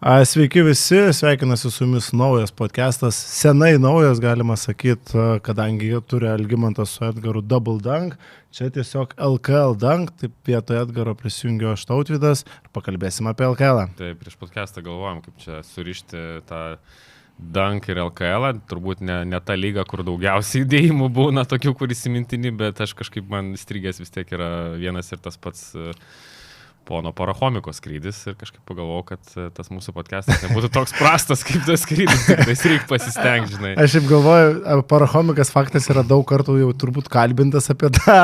Sveiki visi, sveikinasi su jumis naujas podcastas, senai naujas, galima sakyti, kadangi turi Algimantas su Edgaru Double Dunk, čia tiesiog LKL Dunk, taip vietoje Edgaro prisijungiu aš Tautvydas ir pakalbėsim apie LKL. Tai prieš podcastą galvojom, kaip čia surišti tą Dunk ir LKL, turbūt ne ta lyga, kur daugiausiai idėjimų būna tokių, kur įsimintini, bet aš kažkaip man įstrigęs vis tiek yra vienas ir tas pats pono Parachomiko skrydis ir kažkaip pagalvojau, kad tas mūsų podcastas nebūtų toks prastas kaip tas skrydis, tai reikia pasistengti, žinai. Aš šiaip galvoju, Parachomikas faktas yra daug kartų jau turbūt kalbintas apie tą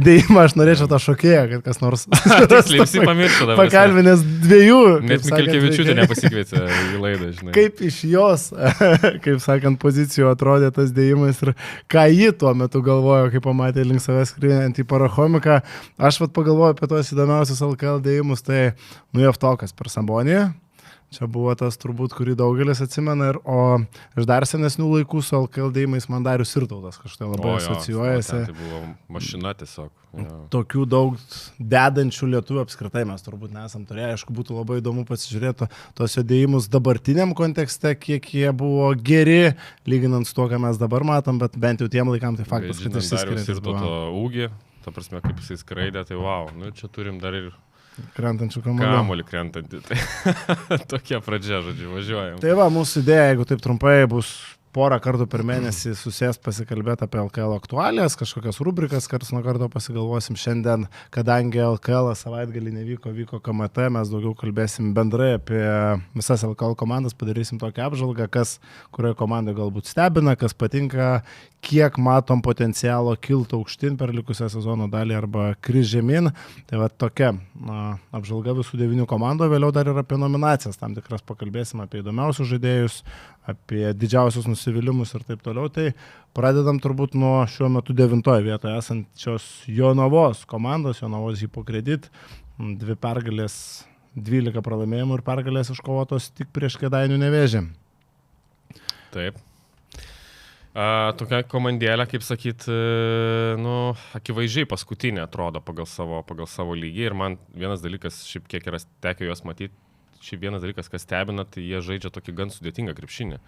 dėjimą, aš norėčiau tą šokėją, kad kas nors... Tiksliai, visi pamiršo dabar. Pakalbinęs dviejų. Net Mikelkevičiūtė nepasikvietė į laidą, žinai. Kaip iš jos, kaip sakant, pozicijų atrodė tas dėjimas ir ką ji tuo metu galvojo, kai pamatė link savęs skriejant į Parachomiką. Aš pagalvoju apie tos įdomiausius LKL dėjimus, tai Jevtokas per Saboniją. Čia buvo tas turbūt, kurį daugelis atsimena, o iš dar senesnių laikų su LKL dėjimais man Darius Sirtautas kažkaip labai asocijuojasi. Tai buvo mašina tiesiog. Tokių daug dedančių lietuvių apskritai mes turbūt nesam turėję. Aišku, būtų labai įdomu pasižiūrėti tos jo dėjimus dabartiniam kontekste, kiek jie buvo geri, lyginant su to, ką mes dabar matom, bet bent jau tiem laikam tai faktas, kad išsiskiriantis buvo. Darius Sirtauto ūgį. Ta prasme, kaip jisai skraidė, tai wow, nu čia turim dar ir krentančių kamuolį krentantį. Tai tokia pradžia, žodžiu, važiuojam. Tai va, mūsų idėja, jeigu taip trumpai, bus porą kartų per mėnesį susėst pasikalbėti apie LKL aktualijas, kažkokias rubrikas, karts nuo karto pasigalvosim šiandien, kadangi LKL savaitgalį nevyko, vyko KMT, mes daugiau kalbėsim bendrai apie visas LKL komandas, padarysim tokią apžvalgą, kas kurioje komandai galbūt stebina, kas patinka, kiek matom potencialo kilti aukštyn per likusią sezono dalį arba kris žemyn. Tai va tokia apžvalga visų 9 komandų, vėliau dar ir apie nominacijas, tam tikras pakalbėsim apie įdomiausius žaidėjus, apie didžiausius nusivylimus ir taip toliau. Tai pradedam turbūt nuo šiuo metu 9 vietoje esančios Jonavos komandos, Jonavos Hipokredit, 2 pergalės, 12 pralaimėjimų ir pergalės iškovotos tik prieš Kėdainių Nevėžį. Taip. Tokia komandėlė, kaip sakyt, akivaizdžiai paskutinė atrodo pagal savo lygį ir man vienas dalykas, šiaip kiek yra tekę juos matyti, šiaip vienas dalykas, kas stebina, tai jie žaidžia tokį gan sudėtingą krepšinį.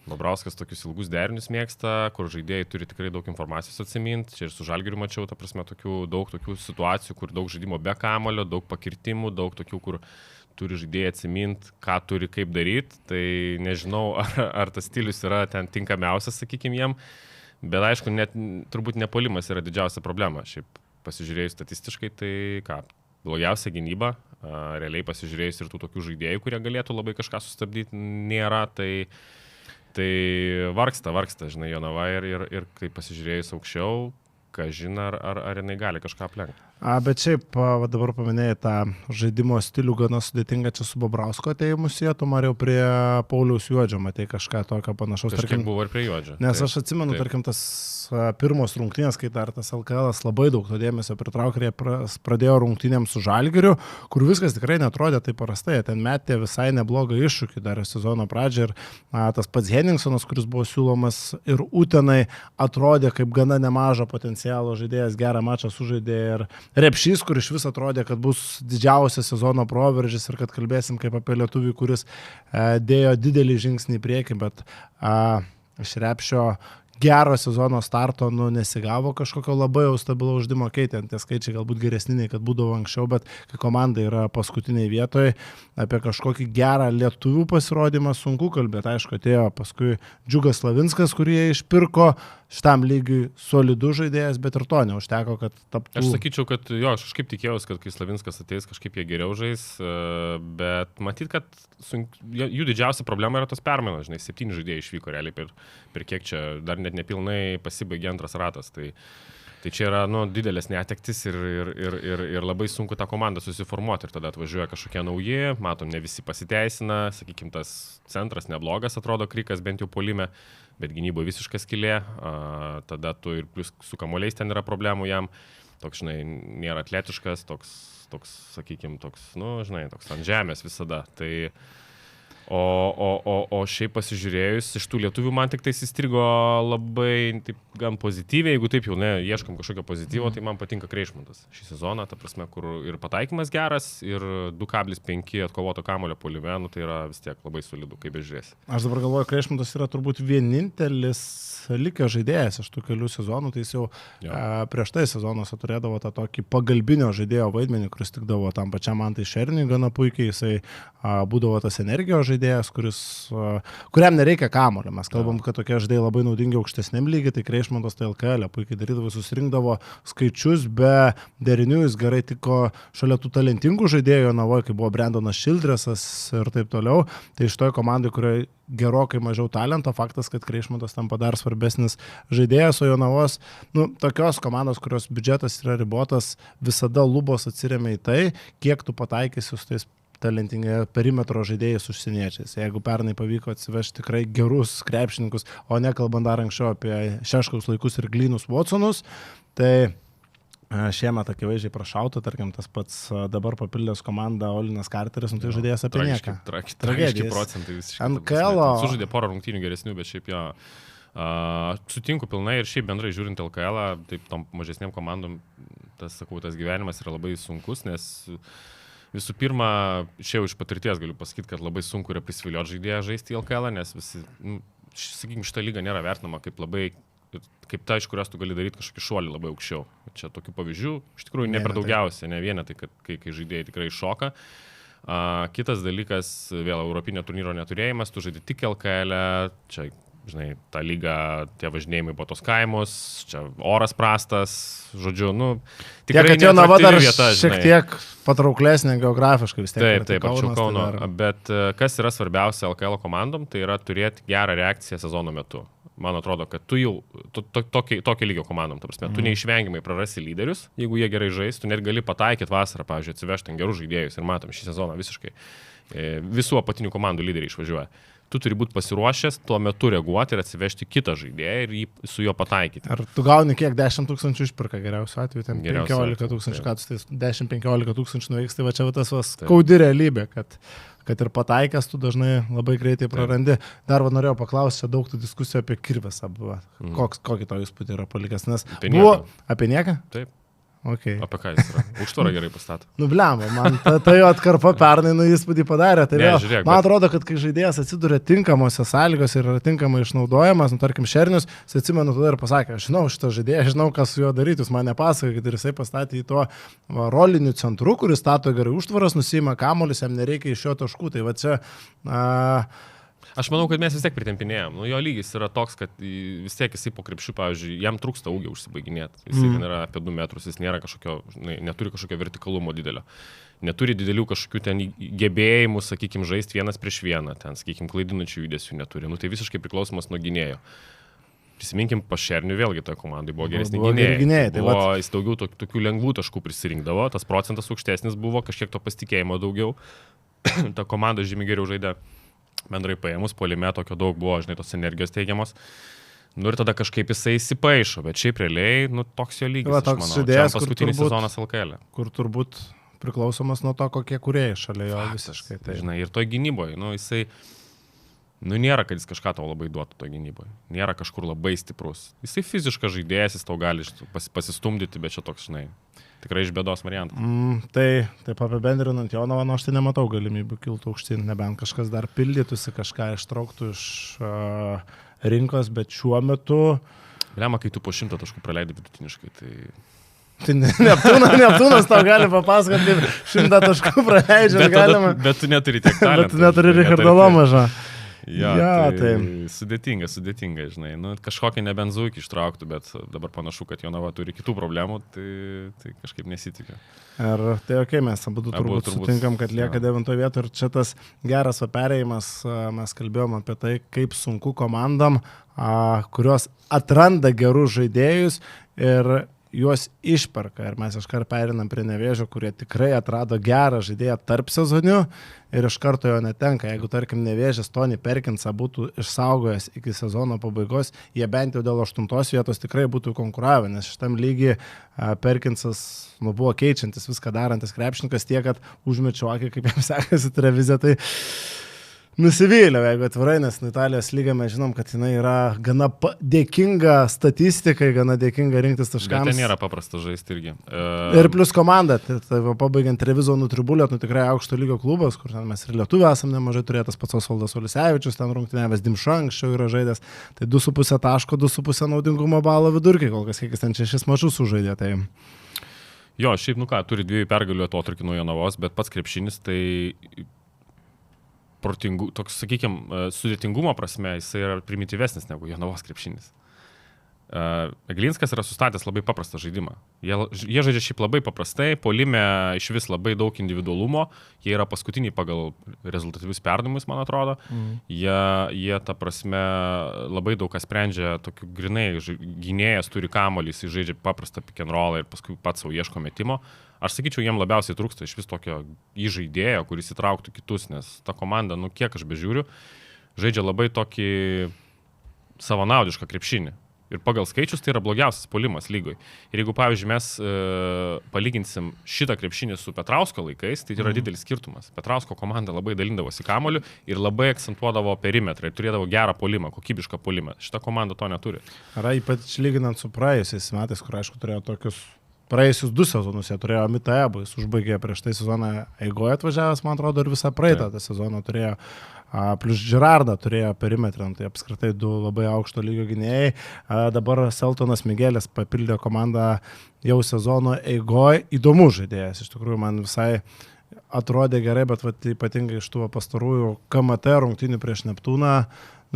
Bobrauskas tokius ilgus derinius mėgsta, kur žaidėjai turi tikrai daug informacijos atsiminti. Čia ir su Žalgiriu mačiau, ta prasme, daug tokių situacijų, kur daug žaidimo be kamulio, daug pakirtimų, daug tokių, kur turi žaidėjai atsiminti, ką turi kaip daryti. Tai nežinau, ar tas stilius yra ten tinkamiausias, sakykime, jiem. Bet aišku, turbūt nepuolimas yra didžiausia problema. Šiaip pasižiūrėjus statistiškai, tai ką, blogiausia gynyba. Realiai pasižiūrėjus ir tų tokių žaidėjų, kurie galėtų labai kažką sustabdyti, nėra. Tai vargsta, žinai, Jonava ir kai pasižiūrėjus aukščiau, ką žina, ar jinai gali kažką aplenkti. Bet šiaip, dabar paminėjai tą žaidimo stilių gana sudėtingą čia su Bobrausko atėjimu sietum, ar jau prie Pauliaus Juodžio, matai kažką tokio panašaus. Kažkiek buvo ir prie Juodžio. Nes aš atsimenu, tarkim, tas pirmos rungtynės, kai dar tas LKL labai daug to dėmesio pritraukė, jie pradėjo rungtynėms su Žalgiriu, kur viskas tikrai netrodė taip prastai, ten metė visai neblogą iššūkį dar sezono pradžią ir tas pats Henningsonas, kuris buvo siūlomas ir Utenai, atrodė kaip gana nemažo potencialo žaidėjas, gerą mačą sužaidė ir Repšys, kur iš vis atrodė, kad bus didžiausias sezono proveržis ir kad kalbėsim kaip apie lietuvį, kuris dėjo didelį žingsnį į priekį, bet iš Repšio gero sezono starto nesigavo kažkokio labai jau stabilaus žaidimo, ten tie skaičiai galbūt geresni, kad būdavo anksčiau, bet kai komanda yra paskutiniai vietoje, apie kažkokį gerą lietuvių pasirodymą sunku kalbėti. Aišku, atėjo paskui Džiugas Slavinskas, kurį jie išpirko, šitam lygiui solidų žaidėjas, bet ir to neužteko, kad taptų. Aš sakyčiau, kad aš kažkaip tikėjausi, kad kai Slavinskas ateis, kažkaip jie geriau žais, bet matyt, kad jų didžiausia problema yra tos permainos, žinai, 7 žaidėjai išvyko realiai per kiek čia, dar net nepilnai pasibaigė antras ratas, tai čia yra didelės netektis ir labai sunku tą komandą susiformuoti ir tada atvažiuoja kažkokie nauji, matom, ne visi pasiteisina, sakykime, tas centras neblogas atrodo Krykas, bent jau puolime, bet gynyboje visiškas skylė, tada tu ir plus su kamuoliais ten yra problemų jam, toks, žinai, nėra atletiškas, toks, sakykime, toks ant žemės visada, tai O šiaip pasižiūrėjus, iš tų lietuvių man tik tai įstrigo labai taip, gan pozityviai, jeigu taip jau ieškom kažkokio pozityvo, tai man patinka Kreišmantas šį sezoną, ta prasme, kur ir pataikymas geras, ir 2,5 atkovoto kamuolio puolime, tai yra vis tiek labai solidu, kaip bežiūrėsi. Aš dabar galvoju, Kreišmantas yra turbūt vienintelis likęs žaidėjas iš tų kelių sezonų, tai jis jau prieš tai sezonuose turėdavo tą tokį pagalbinio žaidėjo vaidmenį, kuris tikdavo tam pačiam Mantai Šerniui gana puikiai, jisai būdavo tas energijos žaidėjas, kuriam nereikia kamuolio. Mes kalbam, kad tokie žaidėjai labai naudingi aukštesniam lygiai, tai Kreišmantas tai LKL puikiai darydavo, susirinkdavo skaičius, be derinių jis gerai tiko šalia tų talentingų žaidėjų Jonavoje, kai buvo Brendonas Šildresas ir taip toliau. Tai iš toje komandai, kurioje gerokai mažiau talento, faktas, kad Kreišmantas tampa dar svarbesnis žaidėjas, o Jonavos, tokios komandos, kurios biudžetas yra ribotas, visada lubos atsiremia į tai, kiek tu pataikysi su tais talentingai perimetro žaidėjais užsieniečiais. Jeigu pernai pavyko atsivežti tikrai gerus krepšininkus, o nekalbant dar anksčiau apie Šeškaus laikus ir Glynus Watsonus, tai šiemet akivaizdžiai prašauta, tarkim, tas pats dabar papildęs komandą Olinas Carteris, tai žaidėjas apie nieką. Tragiški procentai visiškai. NKL. Sužaidė porą rungtynių geresnių, bet šiaip jo. Sutinku pilnai ir šiaip bendrai žiūrint LKL, taip tom mažesnėm komandom, tas gyvenimas yra labai sunkus, nes visų pirma, čia iš patirties galiu pasakyti, kad labai sunku yra prisivilioti žaidėją žaisti į LKL, nes visi, sakykime, šitą lygą nėra vertinama kaip ta, iš kurios tu gali daryti kažkokį šuolį labai aukščiau. Čia tokių pavyzdžių, iš tikrųjų, ne per daugiausia, ne vienetai, kai žaidėjai tikrai šoka. Kitas dalykas, vėl Europinio turnyro neturėjimas, tu žaidži tik LKL, čia, žinai, ta lyga, tie važinėjimai po tos kaimus, čia oras prastas, žodžiu, tikrai tiek, kad Jonava dar vieta, šiek tiek patrauklesnė geografiškai vis tiek. Taip, arčiau Kauno, bet kas yra svarbiausia LKL komandom, tai yra turėti gerą reakciją sezono metu. Man atrodo, kad tu jau tokio lygio komandom, ta prasme, tu neišvengiamai prarasi lyderius, jeigu jie gerai žais, tu net gali pataikyti vasarą, pavyzdžiui, atsivežti gerus žaidėjus ir matom šį sezoną visiškai visų apatinių komandų lyderiai išvažiuoja. Tu turi būti pasiruošęs tuo metu reaguoti ir atsivežti kitą žaidėją ir su juo pataikyti. Ar tu gauni kiek 10 000 išpirka geriausiu atveju, ten 15 000, kad tai 10-15 000 nuveiks, tai va čia tas skaudi realybė, kad ir pataikęs tu dažnai labai greitai prarandi. Dar norėjau paklausti, čia daug tų diskusijų apie Kirvesą buvo. Kokį to įspūdį yra palikęs? Nes buvo apie nieką? Taip. Okay. Apie ką jis yra? Užtvarą gerai pastato. Blemba, man ta jo atkarpa pernai įspūdį padarė. Tai žiūrėk, man atrodo, kad kai žaidėjas atsiduria tinkamose sąlygose ir yra tinkamai išnaudojamas, tarkim, Šernius, jis atsimenu tada ir pasakė, aš žinau šitą žaidėją, žinau, kas su juo daryti, jūs man nepasakokit, ir jisai pastatė į to rolinių centrų, kuris stato gerai užtvaras, nusima kamuolius, jam nereikia iš jo taškų. Tai va čia... Aš manau, kad mes vis tiek pritempinėjom. Jo lygis yra toks, kad vis tiek jisai po krepšių, pavyzdžiui, jam trūksta ūgio užsibaiginėti. Jisai ten yra apie 2 metrus, jis nėra neturi kažkokio vertikalumo didelio. Neturi didelių kažkokių ten gebėjimų, sakykime, žaisti 1-1, ten, sakykime, klaidinančių judesių neturi. Tai visiškai priklausomas nuo gynėjo. Prisiminkim, Pašernių vėlgi toje komandai buvo geresni gynėjai. Jis daugiau tokių lengvų taškų prisirinkdavo, tas procentas aukštesnis buvo, kažkiek to pasitikėjimo daugiau. Ta komanda žymiai geriau žaidė. Bendrai paėmus, puolime tokio daug buvo, žinai, tos energijos teigiamos. Ir tada kažkaip jisai įsipaišo, bet šiaip realiai, toks jo lygis, aš manau. Čia paskutinis sezonas LKL. Kur turbūt priklausomas nuo to, kokie kūrėjai šalia jo visiškai. Tai. Žinai, ir toj gynyboje, jisai, nėra, kad jis kažką tau labai duotų toj gynyboje. Nėra kažkur labai stiprus. Jisai fiziškas žaidėjas, jis tau gali pasistumdyti, bet čia toks, žinai. Tikrai iš bėdos variantas. Taip apibendrinant Jonavą, aš tai nematau galimybių kilti aukštyn, nebent kažkas dar pildytųsi, kažką ištrauktų iš rinkos, bet šiuo metu... Lemma, kai tu po 100 taškų praleidai vidutiniškai, tai... Tai Neptūnas tau gali papasakoti, kaip 100 taškų praleidžiant galima. Bet tu neturi tiek talento. Bet tu neturi Richardo Lomažą. Tai sudėtinga, žinai. Kažkokią nebenzūkį ištrauktų, bet dabar panašu, kad Jonava turi kitų problemų, tai kažkaip nesitikiu. Ir tai mes abu turbūt sutinkam, kad lieka 9 vietą ir čia tas geras perėjimas, mes kalbėjom apie tai, kaip sunku komandam, kurios atranda gerus žaidėjus ir juos išperka. Ir mes iškart perinam prie Nevėžio, kurie tikrai atrado gerą žaidėją tarp sezonių ir iš karto jo netenka. Jeigu, tarkim, Nevėžis Tony Perkinsą būtų išsaugojęs iki sezono pabaigos, jie bent jau dėl 8 vietos tikrai būtų konkuravę, nes šitam lygiai Perkinsas buvo keičiantis, viską darantis krepšininkas tiek, kad užmečiau akį, kaip jam sekasi televizija. Tai nusivylę, jeigu atvirai, nes Italijos lyga mes žinom, kad jinai yra gana dėkinga statistikai, gana dėkinga rinktis taškams. Bet ten nėra paprasta žaisti irgi. Ir plus komanda, tai pabaigiant Revizonų tribulę, tikrai aukšto lygio klubas, kur ten mes ir lietuvių esame nemažai turėtas pats Osvaldas Olisevičius, ten rungtynėvęs Dimša anksčiau yra žaidęs, tai 2,5 taško, 2,5 naudingumo balo vidurkį, kol kas kiekis ten 6 mažus sužaidė. Tai... Jo, šiaip, turi 2 pergalių atotrukį nuo Jonavos, bet pats krepšinis tai... toks, sakykime, sudėtingumo prasme, jisai yra primityvesnis negu Jonavos krepšinis. Eglinskas yra sustatęs labai paprastą žaidimą. Jie žaidžia šiaip labai paprastai, puolime iš vis labai daug individualumo, jie yra paskutiniai pagal rezultatyvius perdavimus, man atrodo. Jie ta prasme labai daug ką sprendžia, tokiu grinai, gynėjas turi kamuolį, jis žaidžia paprastą pick and rollą ir paskui pats savo ieško metimo. Aš sakyčiau, jiem labiausiai trūksta iš vis tokio įžaidėjo, kuris įtrauktų kitus, nes ta komanda, kiek aš bežiūriu, žaidžia labai tokį savanaudišką krepšinį. Ir pagal skaičius tai yra blogiausias puolimas lygoj. Ir jeigu, pavyzdžiui, mes palyginsim šitą krepšinį su Petrausko laikais, tai yra didelis skirtumas. Petrausko komanda labai dalindavosi kamuoliu ir labai akcentuodavo perimetrą ir turėdavo gerą puolimą, kokybišką puolimą. Šita komanda to neturi. Yra ypač lyginant su praėjusiais metais, kur aišku turėjo tokius praėjusius 2 sezonus, jie turėjo Mitaebą, jis užbaigė prieš tai sezoną eigoje atvažiavęs, man atrodo, ir visą praeitą tą sezoną turėjo. Plus Girardą turėjo perimetrą, tai apskritai 2 labai aukšto lygio gynėjai. Dabar Seltonas Miguelis papildė komandą jau sezono eigoje. Įdomus žaidėjas, iš tikrųjų man visai atrodė gerai, bet ypatingai iš tų pastarųjų KMT rungtynių prieš Neptūną,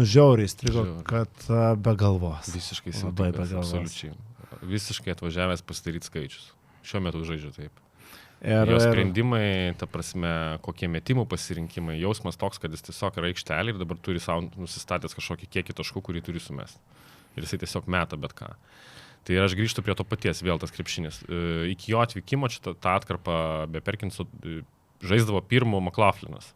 žiauriai strigo, kad be galvos. Visiškai silpnas, absoliučiai. Visiškai atvažiavęs pasidaryti skaičius. Šiuo metu žaidžiu taip. Jo sprendimai, ta prasme, kokie metimų pasirinkimai, jausmas toks, kad jis tiesiog yra aikštelė ir dabar turi savo nusistatęs kažkokį kiekį taškų, kurį turi sumesti. Ir jisai tiesiog meta bet ką. Tai aš grįžtu prie to paties, vėl tas krepšinis. Iki jo atvykimo čia tą atkarpą be Perkinso žaisdavo pirmo McLaughlinas,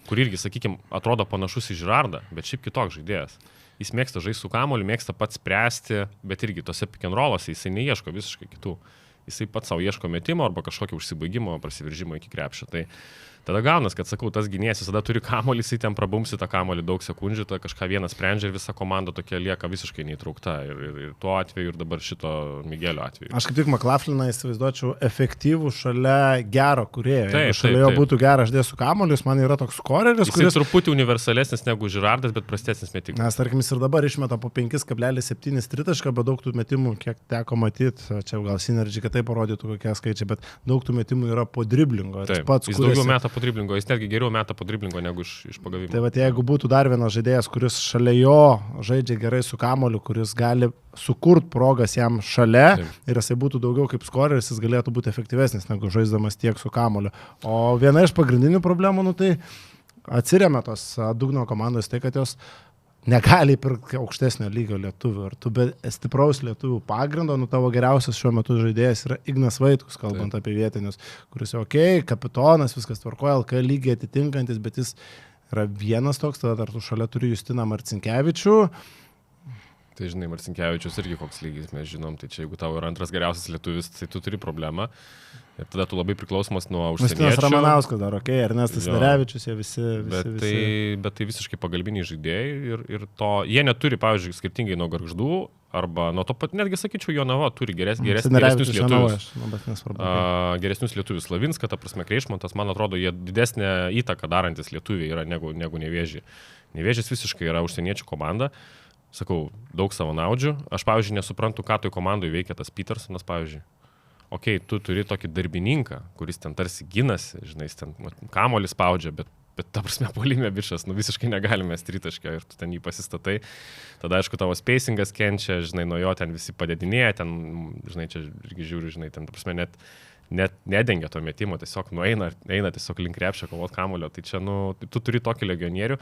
kur irgi, sakykime, atrodo panašus į Girardą, bet šiaip kitoks žaidėjas. Jis mėgsta žaisti su kamuoliu, mėgsta pats spręsti, bet irgi tose pick and rollose jisai neieško visiškai kitų. Jisai pats savo ieško metimo arba kažkokio užsibaigimo, prasiveržimo iki krepšio. Tai tada gaunas, kad, sakau, tas gynėjas visada turi kamuolį, jisai ten prabumsi tą kamuolį daug sekundžių, tai kažką vienas sprendžia ir visa komanda tokia lieka visiškai neįtraukta. Ir tuo atveju ir dabar šito Miguelio atveju. Aš kaip tik McLaughliną įsivaizduočiau efektyvų šalia gero kūrėjo. Jeigu šalia jo būtų geras žaidėjas su kamuoliu, jis man yra toks skoreris, kuris truputį universalesnis negu Girardas, bet prastesnis metikas. Nes, tarkim, jis ir dabar išmeta po 5,7 tritašką, bet daug tų metimų, kiek teko matyti, čia gal Synergy, kad tai parodytų kokie skaičiai, bet daug tų metimų yra po driblingo. Jis daugiau meta po driblingo, jis netgi geriau meta po driblingo negu iš pagavimo. Tai jeigu būtų dar vienas žaidėjas, kuris šalia jo žaidžia gerai su kamuoliu, kuris gali sukurti progas jam šalia ir jisai būtų daugiau kaip skoreris, jis galėtų būti efektyvesnis negu žaisdamas tiek su kamuoliu. O viena iš pagrindinių problemų, tai atsiremia tos dugno komandos, tai kad jos negali pirkti aukštesnio lygio lietuvių. Ir tu be stipraus lietuvių pagrindo, tavo geriausias šiuo metu žaidėjas yra Ignas Vaitkus, kalbant apie vietinius, kuris kapitonas, viskas tvarkoja, LK lygiai atitinkantis, bet jis yra vienas toks, tada dar tu šalia turi Justiną Marcinkevičių. Tai žinai, Marcinkevičius irgi koks lygis, mes žinom, tai čia jeigu tau yra antras geriausias lietuvis, tai tu turi problemą. Ir tada tu labai priklausomas nuo užsieniečių. Justinas Ramanauskas dar, Ernestas Nerevičius, jie visi. Bet tai visiškai pagalbiniai žaidėjai ir to, jie neturi, pavyzdžiui, skirtingai nuo Gargždų, arba nuo to pat, netgi sakyčiau, Jonava turi geresnius lietuvius. Geresnius lietuvius. Slavinską, ta prasme, Kreišmontas, man atrodo, jie didesnę įtaką darantis lietuviai yra negu Nevėžį. Nevėžis visiškai yra užsieniečių komanda. Sakau, daug savanaudžių. Aš, pavyzdžiui, nesuprantu, ką toj komandai veikia tas Petersonas, pavyzdžiui. Tu turi tokį darbininką, kuris ten tarsi ginasi, žinai, ten kamuolį spaudžia, bet ta prasme, puolime bičas, visiškai negalime tritaškio ir tu ten jį pasistatai. Tada, aišku, tavo spacingas kenčia, žinai, nuo jo ten visi padedinėja, ten, žinai, čia irgi žiūriu, žinai, ten, ta prasme, net nedengia to metimo, tiesiog eina tiesiog link krepšio kovot kamuolio. Tai čia, tu turi tokį legionierių,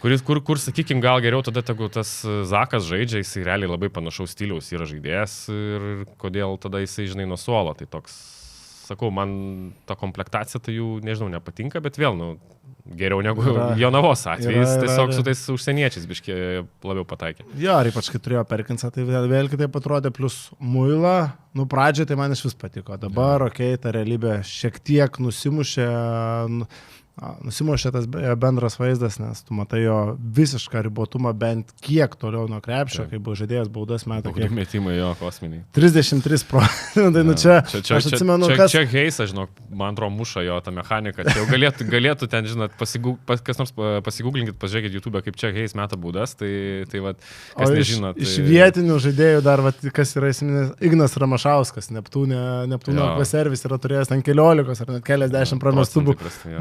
kur sakykime, gal geriau tada, tegu tas Zakas žaidžia, jisai realiai labai panašaus stiliaus yra žaidėjas ir kodėl tada jisai, žinai, nuo suolo. Tai toks, sakau, man ta komplektacija tai jų, nežinau, nepatinka, bet vėl, geriau negu Jonavos atvejais, tiesiog su tais užsieniečiais biškį labiau pataikė. Jo, ir ypač, kai turėjo Perkinsą, tai vėl kitaip atrodė, plus Muila, pradžioje tai man iš vis patiko. Dabar, ta realybė šiek tiek nusimušė. nusimušė tas bendras vaizdas, nes tu matai jo visišką ribotumą bent kiek toliau nuo krepšio, kai buvo žaidėjas baudas metą. Kiek metimai jo kosminiai. 33%. Tai nu čia, aš atsimenu, čia Heisa, žinok, man atrodo, muša jo tą mechaniką. Čia jau galėtų ten, žinot, kas nors pasigūglinkit, pažiūrėkit YouTube, kaip čia Heis meta baudas, tai vat, kas nežino. Iš vietinių žaidėjų dar, vat, kas yra įsiminęs, Ignas Ramašauskas, Neptūno servis yra turėjęs ten 15 ar net keliasdešimt pramestų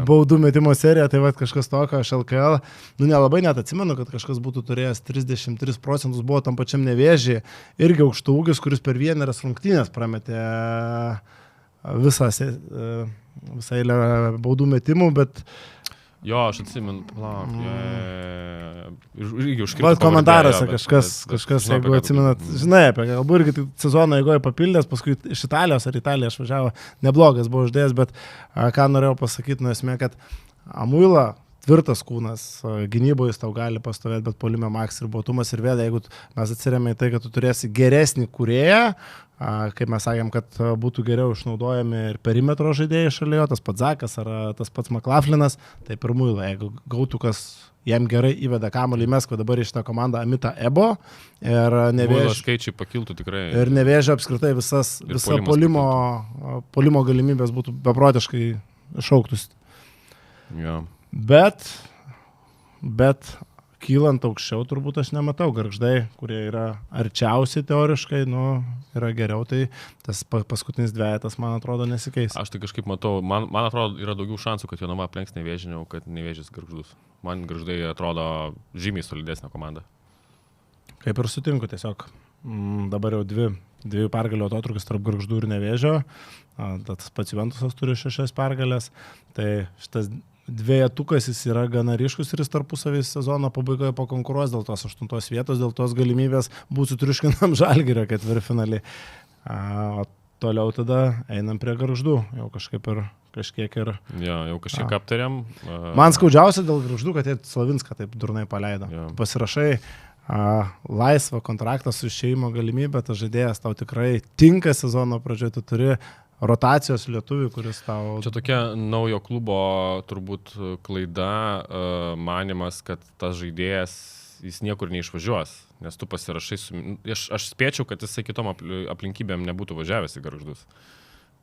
baudų metimo seriją, tai va kažkas tokio aš LKL, nelabai net atsimenu, kad kažkas būtų turėjęs 33%, buvo tam pačiam Nevėžį, irgi aukštų ūgis, kuris per vieneras rungtynės prametė visą eilę baudų metimų, bet jo, aš atsimenu, irgi užkrito. Vat komentaruose kažkas, jeigu atsimenat, žinai, apie kalbų irgi sezono eigoje papildęs, paskui iš Italijos ar Italija išvažiavo, neblogas buvo uždėjęs, bet ką norėjau pasakyti, esmė, kad Amuila tvirtas kūnas, gynyboje jis tau gali pastovėti, bet puolime maks ir botumas ir vėl, jeigu mes atsiriame į tai, kad tu turėsi geresnį kūrėją, kaip mes sakėm, kad būtų geriau išnaudojami ir perimetro žaidėjai šalia jo, tas pats Zakas ar tas pats McLaughlin, tai pirmųjų, jeigu gautų kas jam gerai įveda kamuolį į Meskvą, dabar iš tą komandą Amita Ebo ir Nevėžio skaičiai pakiltų tikrai. Ir Nevėžio apskritai visa puolimo galimybės būtų beprotiškai išauktus. Ja. Bet kylant aukščiau turbūt aš nematau Gargždai, kurie yra arčiausiai teoriškai, yra geriau, tai tas paskutinis dvejetas, man atrodo, nesikeis. Aš tai kažkaip matau, man atrodo, yra daugiau šansų, kad Jonava aplenks Nevėžį, negu kad Nevėžis Gargždus. Man Gargždai atrodo žymiai solidesnė komanda. Kaip ir sutinku, tiesiog dabar jau dviejų pergalių atotrukis tarp Gargždų ir Nevėžio, tas pats Juventusas turi 6 pergalės, tai šitas dvejetukas jis yra gana ryškus ir jis tarpusavį sezono pabaigoje pakonkuruos dėl tos 8 vietos, dėl tos galimybės būti sutriuškinam Žalgirio ketvirtfinalį. O toliau tada einam prie Gargždų, jau kažkiek ir... Jo, jau kažkiek aptariam. Man skaudžiausia dėl Gargždų, kad jie Slavinską taip durnai paleido. Jo. Pasirašai laisvą kontraktą su išėjimo galimybė, tas žaidėjas tau tikrai tinka sezono pradžioje, tu turi rotacijos lietuvių, kuris tau... Čia tokia naujo klubo turbūt klaida, manimas, kad tas žaidėjas jis niekur neišvažiuos, nes tu pasirašai aš spėčiau, kad jisai kitom aplinkybėm nebūtų važiavęs į Gargždus.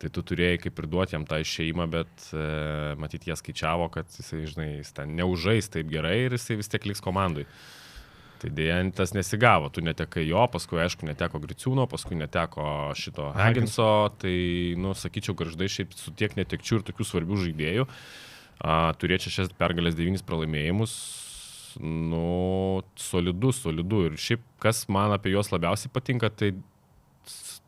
Tai tu turėjai kaip ir duoti jam tą išėjimą, bet matyt jie skaičiavo, kad jisai, žinai, jis ten neužais taip gerai ir jisai vis tiek liks komandai. Tai dėja, tas nesigavo, tu netekai jo, paskui, aišku, neteko Griciūno, paskui neteko šito Haginso, tai, sakyčiau, Gargždai šiaip su tiek netekčių ir tokių svarbių žaidėjų, turėčiau 6 pergalės 9 pralaimėjimus, solidu, ir šiaip, kas man apie juos labiausiai patinka, tai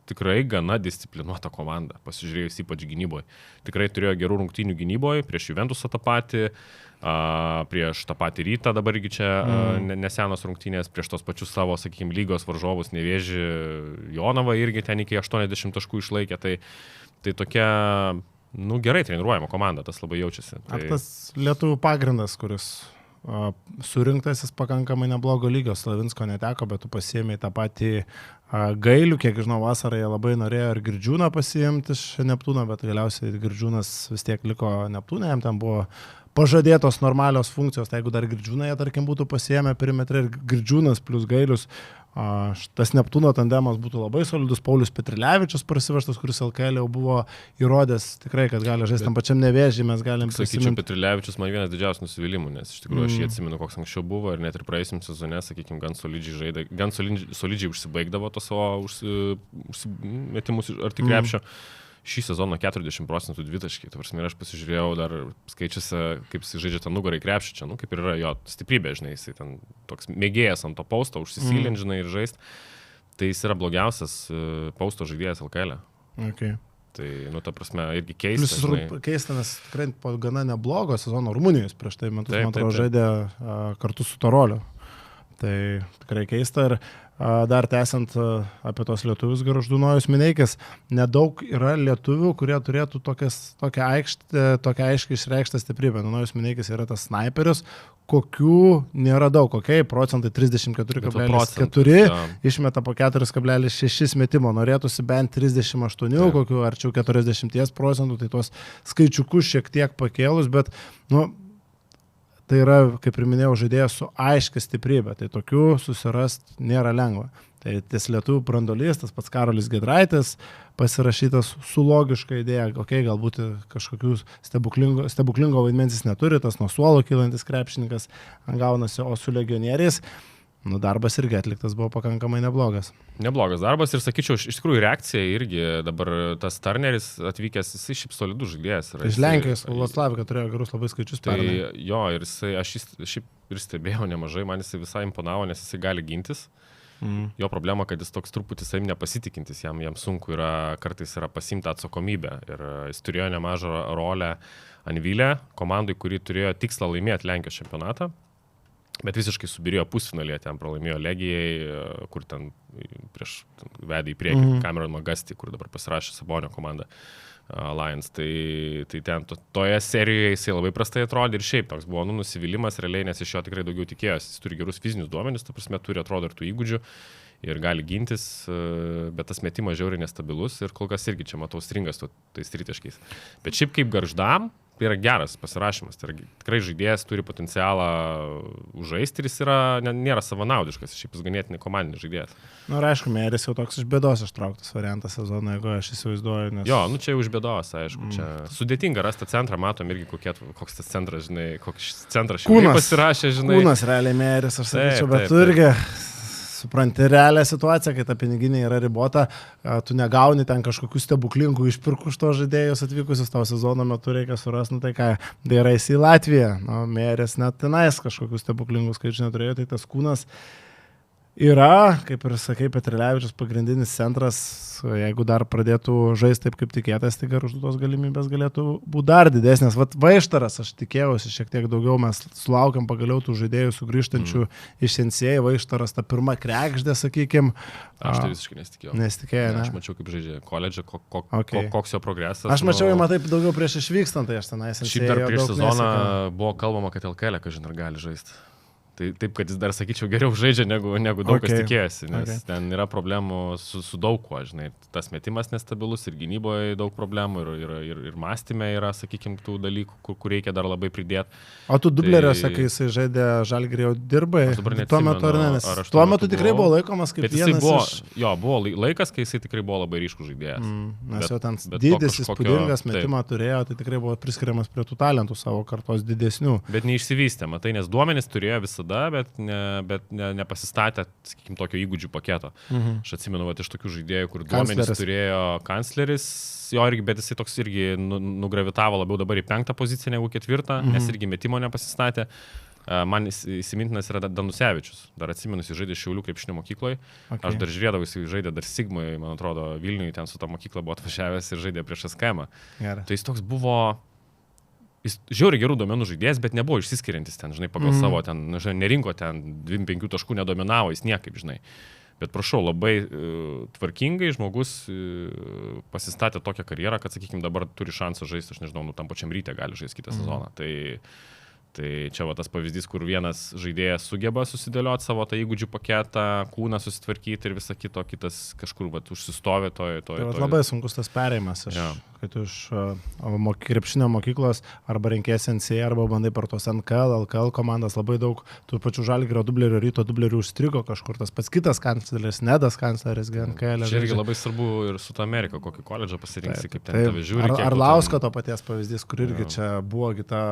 tikrai gana disciplinuota komanda, pasižiūrėjus ypač gynyboje. Tikrai turėjo gerų rungtynių gynyboje, prieš Juventusą tą patį, prieš tą patį Rytą, dabar irgi čia nesenos rungtynės, prieš tos pačius savo, sakykime, lygos varžovus Nevėžį, Jonava irgi ten iki 80 taškų išlaikė, tai tokia, gerai treniruojama komanda, tas labai jaučiasi. Ar tas lietuvių pagrindas, kuris surinktasis pakankamai neblogo lygio, Slavinsko neteko, bet tu pasiėmė tą patį Gailių, kiek žinau, vasarą jie labai norėjo ir Girdžiūną pasiimti iš Neptūno, bet galiausiai Girdžiūnas vis tiek liko Neptūne, jam ten buvo pažadėtos normalios funkcijos, tai jeigu dar Girdžiūną jie, tarkim, būtų pasiėmę perimetrą ir Girdžiūnas plus Gailius, tas Neptūno tandemas būtų labai solidus. Paulius Petrilevičius prasivežtas, kuris LKL jau buvo įrodęs tikrai, kad gali žaisti tam pačiam Nevėžį, mes galim prisiminti. Sakyčiau, Petrilevičius man vienas didžiausių nusivylimų, nes iš tikrųjų aš jį atsimenu, koks anksčiau buvo ir net ir praėjusiam sezone, sakykime, gan solidžiai žaidė, gan solidžiai užsibaigdavo to savo metimus arti krepšio. Šį sezoną 40% dvitaškiai. Ir aš pasižiūrėjau dar skaičiuose, kaip jis žaidžia tą nugarą į krepšį čia, kaip ir yra jo stiprybė, žinai, jisai ten toks mėgėjas ant to pausto, užsisylint, žinai, ir žaist. Tai jis yra blogiausias pausto žaidėjas LKL. Okay. Tai, ta prasme, irgi keista. Keista, nes tikrai po gana neblogo sezono Rumunijos prieš tai metus, man atrodo, žaidė kartu su Toroliu. Tai tikrai keista ir dar tęsiant apie tos lietuvius Gargždų Nojus Mineikis, nedaug yra lietuvių, kurie turėtų tokią aiškiai išreikštą stiprybę. Nojus Mineikis yra tas snaiperis, kokių nėra daug, kokiai procentai 34,4 išmeta po 4,6 metimo, norėtųsi bent 38, kokių arčiau 40 procentų, tai tuos skaičiukus šiek tiek pakėlus, bet, tai yra, kaip ir minėjau, žaidėjas su aiškia stiprybė, tai tokių susirast nėra lengva. Tai ties lietuvių brandolys, tas pats Karolis Giedraitis, pasirašytas su logiška idėja, galbūt kažkokių stebuklingo vaidmens jis neturi, tas nuo suolo kylantis krepšininkas gaunasi, o su legionieriais darbas irgi atliktas buvo pakankamai neblogas. Neblogas darbas ir sakyčiau, iš tikrųjų reakcija irgi dabar tas Turneris atvykęs, jisai šiaip solidus žaidėjas. Iš Lenkijos, Vlaslavika turėjo gerus labai skaičius. Tai jo, ir aš šiaip ir stebėjau nemažai, man jisai visai imponavo, nes jisai gali gintis. Jo problema, kad jis toks truputį savim nepasitikintis, jam sunku kartais yra pasimti atsakomybę. Ir jis turėjo nemažą rolę Anvilė, komandai, kuri turėjo tikslą laimėti Lenkijos čempionatą. Bet visiškai subirėjo pusfinalėje, ten pralaimėjo Legijai, kur ten prieš vedė į priekį Cameron Magasti, kur dabar pasirašė Sabonio komanda Lions. Tai ten toje serijoje jisai labai prastai atrodė ir šiaip toks buvo nusivylimas realiai, nes iš jo tikrai daugiau tikėjosi. Jis turi gerus fizinius duomenis, ta prasme turi atrodo ir tų įgūdžių ir gali gintis, bet tas metimas žiauriai nestabilus ir kol kas irgi čia matau stringas tais tritaškiais. Bet šiaip kaip Gargždam, tai yra geras pasirašymas, tai tikrai žaidėjas turi potencialą užžaisti ir jis nėra savanaudiškas, šiaip jis ganėtinai komandinis žaidėjas. Ir aišku, Mėris jau toks iš bėdos ištrauktas variantas sezono, jeigu aš įsivaizduoju. Nes... Jo, čia jau iš bėdos, aišku, čia sudėtinga rasti centrą, matom irgi koks tas centras, žinai, koks centras šiandien pasirašė, žinai. Kūnas realiai Mėris, aš sakyčiau, bet tu irgi... Supranti realią situaciją, kai ta piniginė yra ribota, tu negauni ten kažkokių stebuklingų išpirkų už to žaidėjus atvykusius, tavo sezono metu reikia surasti, tai ką, dairaisi į Latviją, Mėris net tenais kažkokių stebuklingų skaičių neturėjo, tai tas Kūnas yra, kaip ir sakai, Petrilevičius pagrindinis centras, jeigu dar pradėtų žaisti taip, kaip tikėtas, tai Gargždų tos galimybės galėtų būti dar didesnės. Vaištaras, aš tikėjausi šiek tiek daugiau, mes sulaukiam pagaliau tų žaidėjų sugrįžtančių iš NCAA, Vaištaras ta pirma kregždė, sakykime. Aš tai visiškai nesitikėjau. Nesitikėjau, ne? Aš mačiau, kaip žaidžia koledžą, koks jo progresas. Aš mačiau jį taip daugiau prieš išvykstant, tai aš tenais NCAA. Šiaip dar prieš sezoną buvo kalbama, kad LKL, kažin ar gali žaisti. Tai taip, kad jis dar, sakyčiau, geriau žaidžia negu daug kas tikėjosi, nes ten yra problemų su daug kuo, žinai. Tas metimas nestabilus ir gynyboje daug problemų ir mąstyme yra, sakykime, tų dalykų, kur reikia dar labai pridėti. O tu dubleriuose, kai jisai žaidė Žalgirį, jau dirbai? Tuo metu ar ne? Nes tuo metu tikrai buvo laikomas kaip vienas iš... Jo, buvo laikas, kai jisai tikrai buvo labai ryškus žaidėjas. Nes jau ten didis, įspūdingas metimas turėjo, tai tikrai buvo priskiriamas prie tų talentų savo kartos didesnių. Bet neišsivystė, matai, nes duomenys turėjo visada, bet nepasistatė, sakykime, tokio įgūdžių paketo. Aš atsimenu, iš tokių žaidėjų, kur duomenys turėjo kancleris, jo irgi, bet jisai toks irgi nugravitavo labiau dabar į 5 poziciją negu 4, nes irgi metimo nepasistatė. Man įsimintinas yra Danusevičius. Dar atsimenu, jis žaidė Šiaulių krepšinio mokykloje. Aš dar žiūrėdavau, jis žaidė dar Sigmoje, man atrodo, Vilniuje, ten su ta mokykla buvo atvažiavęs ir žaidė prieš SKM. Tai jis toks buvo... Jis žiauriai gerų duomenų žaidėjas, bet nebuvo išsiskiriantis ten, žinai, pagal savo ten, žinai, nerinko ten 25 taškų nedominavo, jis niekaip, žinai. Bet prašau, labai tvarkingai žmogus pasistatė tokią karjerą, kad, sakykime, dabar turi šansą žaisti, aš nežinau, tam pačiam Ryte gali žaisti kitą sezoną. Tai čia va tas pavyzdys, kur vienas žaidėjas sugeba susidėlioti savo tą įgūdžių paketą, kūną susitvarkyti ir visą kito, kitas kažkur va, užsistovi toje. Labai sunkus tas perėjimas, kai tu iš krepšinio mokyklos arba renkėsi NCAA, arba bandai per tos NKL, LKL komandas, labai daug tų pačių Žalgirio dublerių, Ryto dublerių užstrigo kažkur, tas pats kitas kancleris, Nedas kancleris, NKL. Čia irgi labai svarbu ir su ta Amerika, kokį koledžą pasirinksi, kaip ten tave žiūri. Arlausko to paties pavyzdys, kur irgi čia buvo kita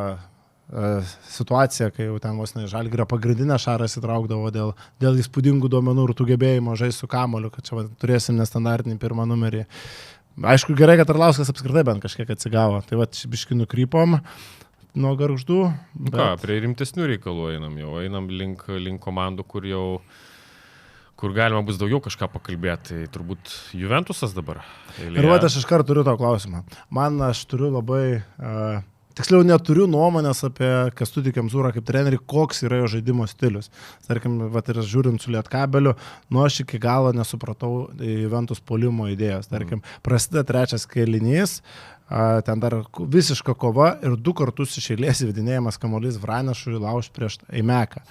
situacija, kai jau ten vos ne Žalgirio pagrindinę šaras įtraukdavo dėl įspūdingų duomenų ir tų gebėjimo žaisti su kamuoliu, kad čia turėsim nestandartinį pirmą numerį. Aišku, gerai, kad Arlauskas apskritai bent kažkiek atsigavo. Tai va, biški nukrypom nuo Gargždų. Bet... Ką, prie rimtesnių reikalų einam link komandų, kur galima bus daugiau kažką pakalbėti. Tai turbūt Juventusas dabar. Ir va, aš iškart turiu to klausimą. Aš turiu labai Tiksliau, neturiu nuomonės apie Kęstutį Kemzūrą kaip trenerį, koks yra jo žaidimo stilius. Tarkim, ir žiūrint su Lietkabeliu, aš iki galo nesupratau Juventus puolimo idėjos. Tarkim, prasideda trečias kėlinys, ten dar visiška kova ir 2 kartus iš eilės įvedinėjimas kamuolys Vranešui lauž prieš Eimeką.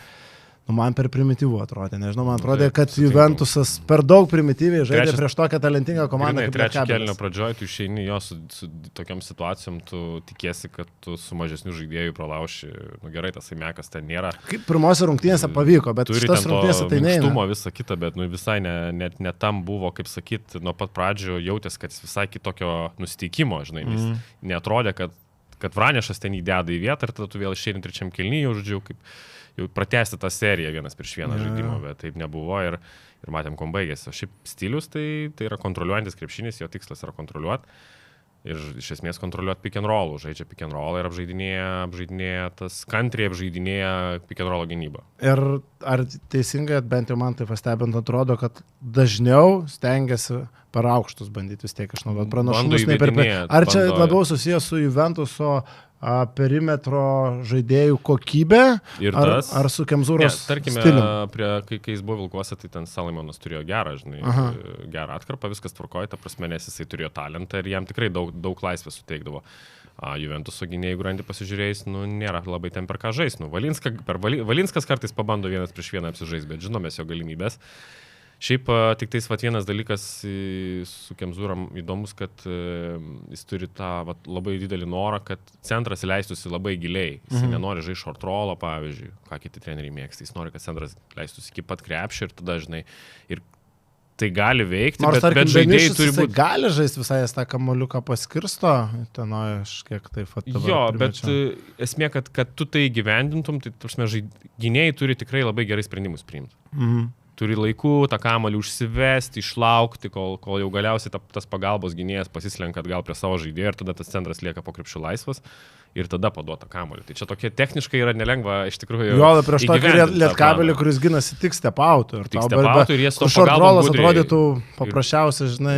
Man per primityvų atrodė, nežinau, man atrodė, kad Juventusas per daug primityviai žaidė prieš tokią talentingą komandą. Trečio kėlinio pradžioje tu išeini jo su tokiam situacijom, tu tikiesi, kad tu su mažesniu žaidėju pralauši, gerai, tas Eimekas ten nėra. Kaip pirmose rungtynėse pavyko, bet šitas rungtynėse tai neina. Turi visą kitą, bet visai ne tam buvo, kaip sakyt, nuo pat pradžio jautės, kad jis visai kitokio nusiteikimo, žinai, neatrodė, kad Vranešas ten įdeda į vietą ir tada tu vėl išeini trečiam kėlinyje, žodžiu, kaip jau pratęsti tą seriją 1-1 žaidimo, bet taip nebuvo ir matėm, kuom baigėsi. O šiaip stilius tai yra kontroliuojantis krepšinis, jo tikslas yra kontroliuoti ir iš esmės kontroliuoti pick and roll, žaidžia pick and roll ir apžaidinėja tas kantriai apžaidinėja pick and roll gynybą. Ir ar teisingai, bent jau man tai pastebint atrodo, kad dažniau stengiasi per aukštus bandyti vis tiek išnaudoti pranašumus. Ar čia labiau susijęs su Juventuso perimetro žaidėjų kokybė ar su Kemzūros stiliumi? Kai jis buvo Vilkuose, tai ten Salimonas turėjo gerą atkarpą, viskas tvarkoja, ta prasme, nes jisai turėjo talentą ir jam tikrai daug laisvės suteikdavo. Juventuso gynėjų grandį pasižiūrėjus, nėra labai ten per ką žais. Valinskas kartais pabando 1-1 apsižais, bet žinomės jo galimybės. Šiaip tik tais vienas dalykas su Kemzūram įdomus, kad jis turi tą labai didelį norą, kad centras leistųsi labai giliai. Jis nenori žaisti short rollą, pavyzdžiui, ką kiti treneriai mėgsta. Jis nori, kad centras leistųsi iki pat krepšio ir tada, žinai, ir tai gali veikti, nors, bet žaidėjai turi būti... gali žaisti visai tą kamuoliuką paskirsto, ten aš kiek taip dabar jo, primečiau. Bet esmė, kad tu tai gyvendintum, tai gynėjai turi tikrai labai gerai sprendimus priimti. Turi laiku tą kamuolį užsivesti, išlaukti, kol jau galiausiai tas pagalbos gynėjas pasislenka atgal prie savo žaidėjo ir tada tas centras lieka po krepšiu laisvas ir tada paduota kamuolį. Tai čia tokie techniškai yra nelengva iš tikrųjų. Jo, prieš tokį Lietkabelį, kuris ginasi tik stepautų. Tik stepautų ir jie su to pagalbos atrodytų paprasčiausiai, žinai,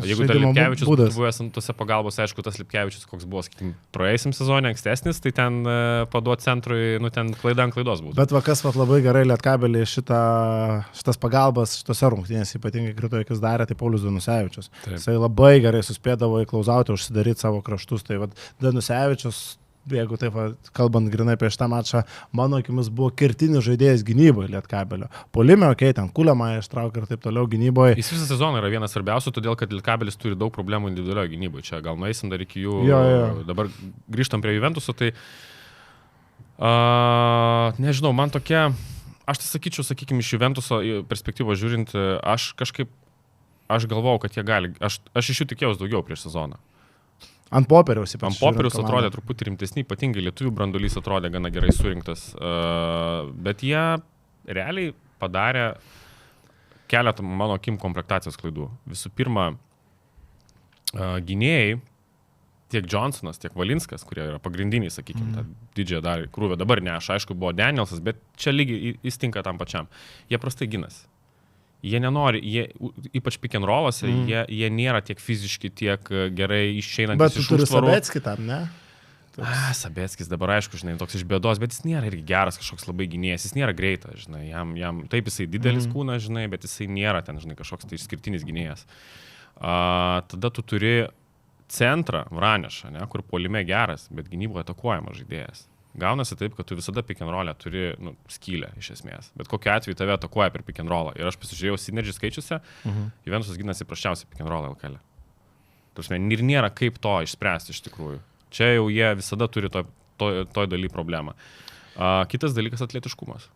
jeigu ta Lipkevičius būtų buvęs ant tose pagalbos, aišku, tas Lipkevičius, koks buvo, sakykim, praėjusiam sezone ankstesnis, tai ten paduot centrui, ten klaida ant klaidos būtų. Bet kas labai gerai Lietkabelį šitas pagalbas, šitose rungtynėse ypatingai krito akis darė, tai Paulius Danusevičius. Jisai labai gerai suspėdavo įklauzauti, užsidaryti savo kraštus. Tai Danusevičius, jeigu taip kalbant grinai apie šitą mačą, mano akimis buvo kertinis žaidėjas gynyboje Lietkabelio. Puolime, ten Kuliamą ištraukė ir taip toliau gynyboje. Jis visą sezoną yra vienas svarbiausių, todėl kad Lietkabelis turi daug problemų individualioje gynyboje. Čia gal nueisim dar iki jų. Dabar grįžtam prie Juventuso, tai nežinau, man tokia... Aš tai sakyčiau, sakykime, iš Juventuso perspektyvos žiūrint, aš galvojau, kad jie gali, aš iš jų tikėjausi daugiau prieš sezoną. Ant popieriaus ypač. Ant popieriaus atrodė truputį rimtesni, ypatingai lietuvių branduolys atrodė gana gerai surinktas, bet jie realiai padarė keletą mano akim komplektacijos klaidų. Visų pirma, gynėjai, tiek Johnsonas, tiek Valinskas, kurie yra pagrindiniai, sakykime, tą didžiąją dalį krūvę. Dabar ne, aišku, buvo Danielsas, bet čia lygiai jis tinka tam pačiam. Jie prastai ginasi. Jie nenori, ypač pick and roll'ose, jie nėra tiek fiziški, tiek gerai išeinantis iš užtvarų. Bet tu turi Sabetskį tam, ne? Sabeckis dabar, aišku, žinai, toks iš bėdos, bet jis nėra irgi geras kažkoks labai gynėjas, jis nėra greitas, žinai, jam taip jisai didelis kūnas, žinai, bet jisai nėra ten, žinai, kažkoks tai išskirtinis gynėjas. Tada tu turi centrą Vranešą, kur puolime geras, bet gynyboje atakuojamas žaidėjas. Gaunasi taip, kad tu visada pick and roll'e turi skylę iš esmės, bet kokiu atveju tave atakuoja per pick and roll'ą. Ir aš pasižiūrėjau synergy skaičiuose, Juventusas ginasi prasčiausiai pick and roll'ą LKL. Ir nėra kaip to išspręsti iš tikrųjų. Čia jau jie visada turi toj daly problemą. Kitas dalykas - atletiškumas.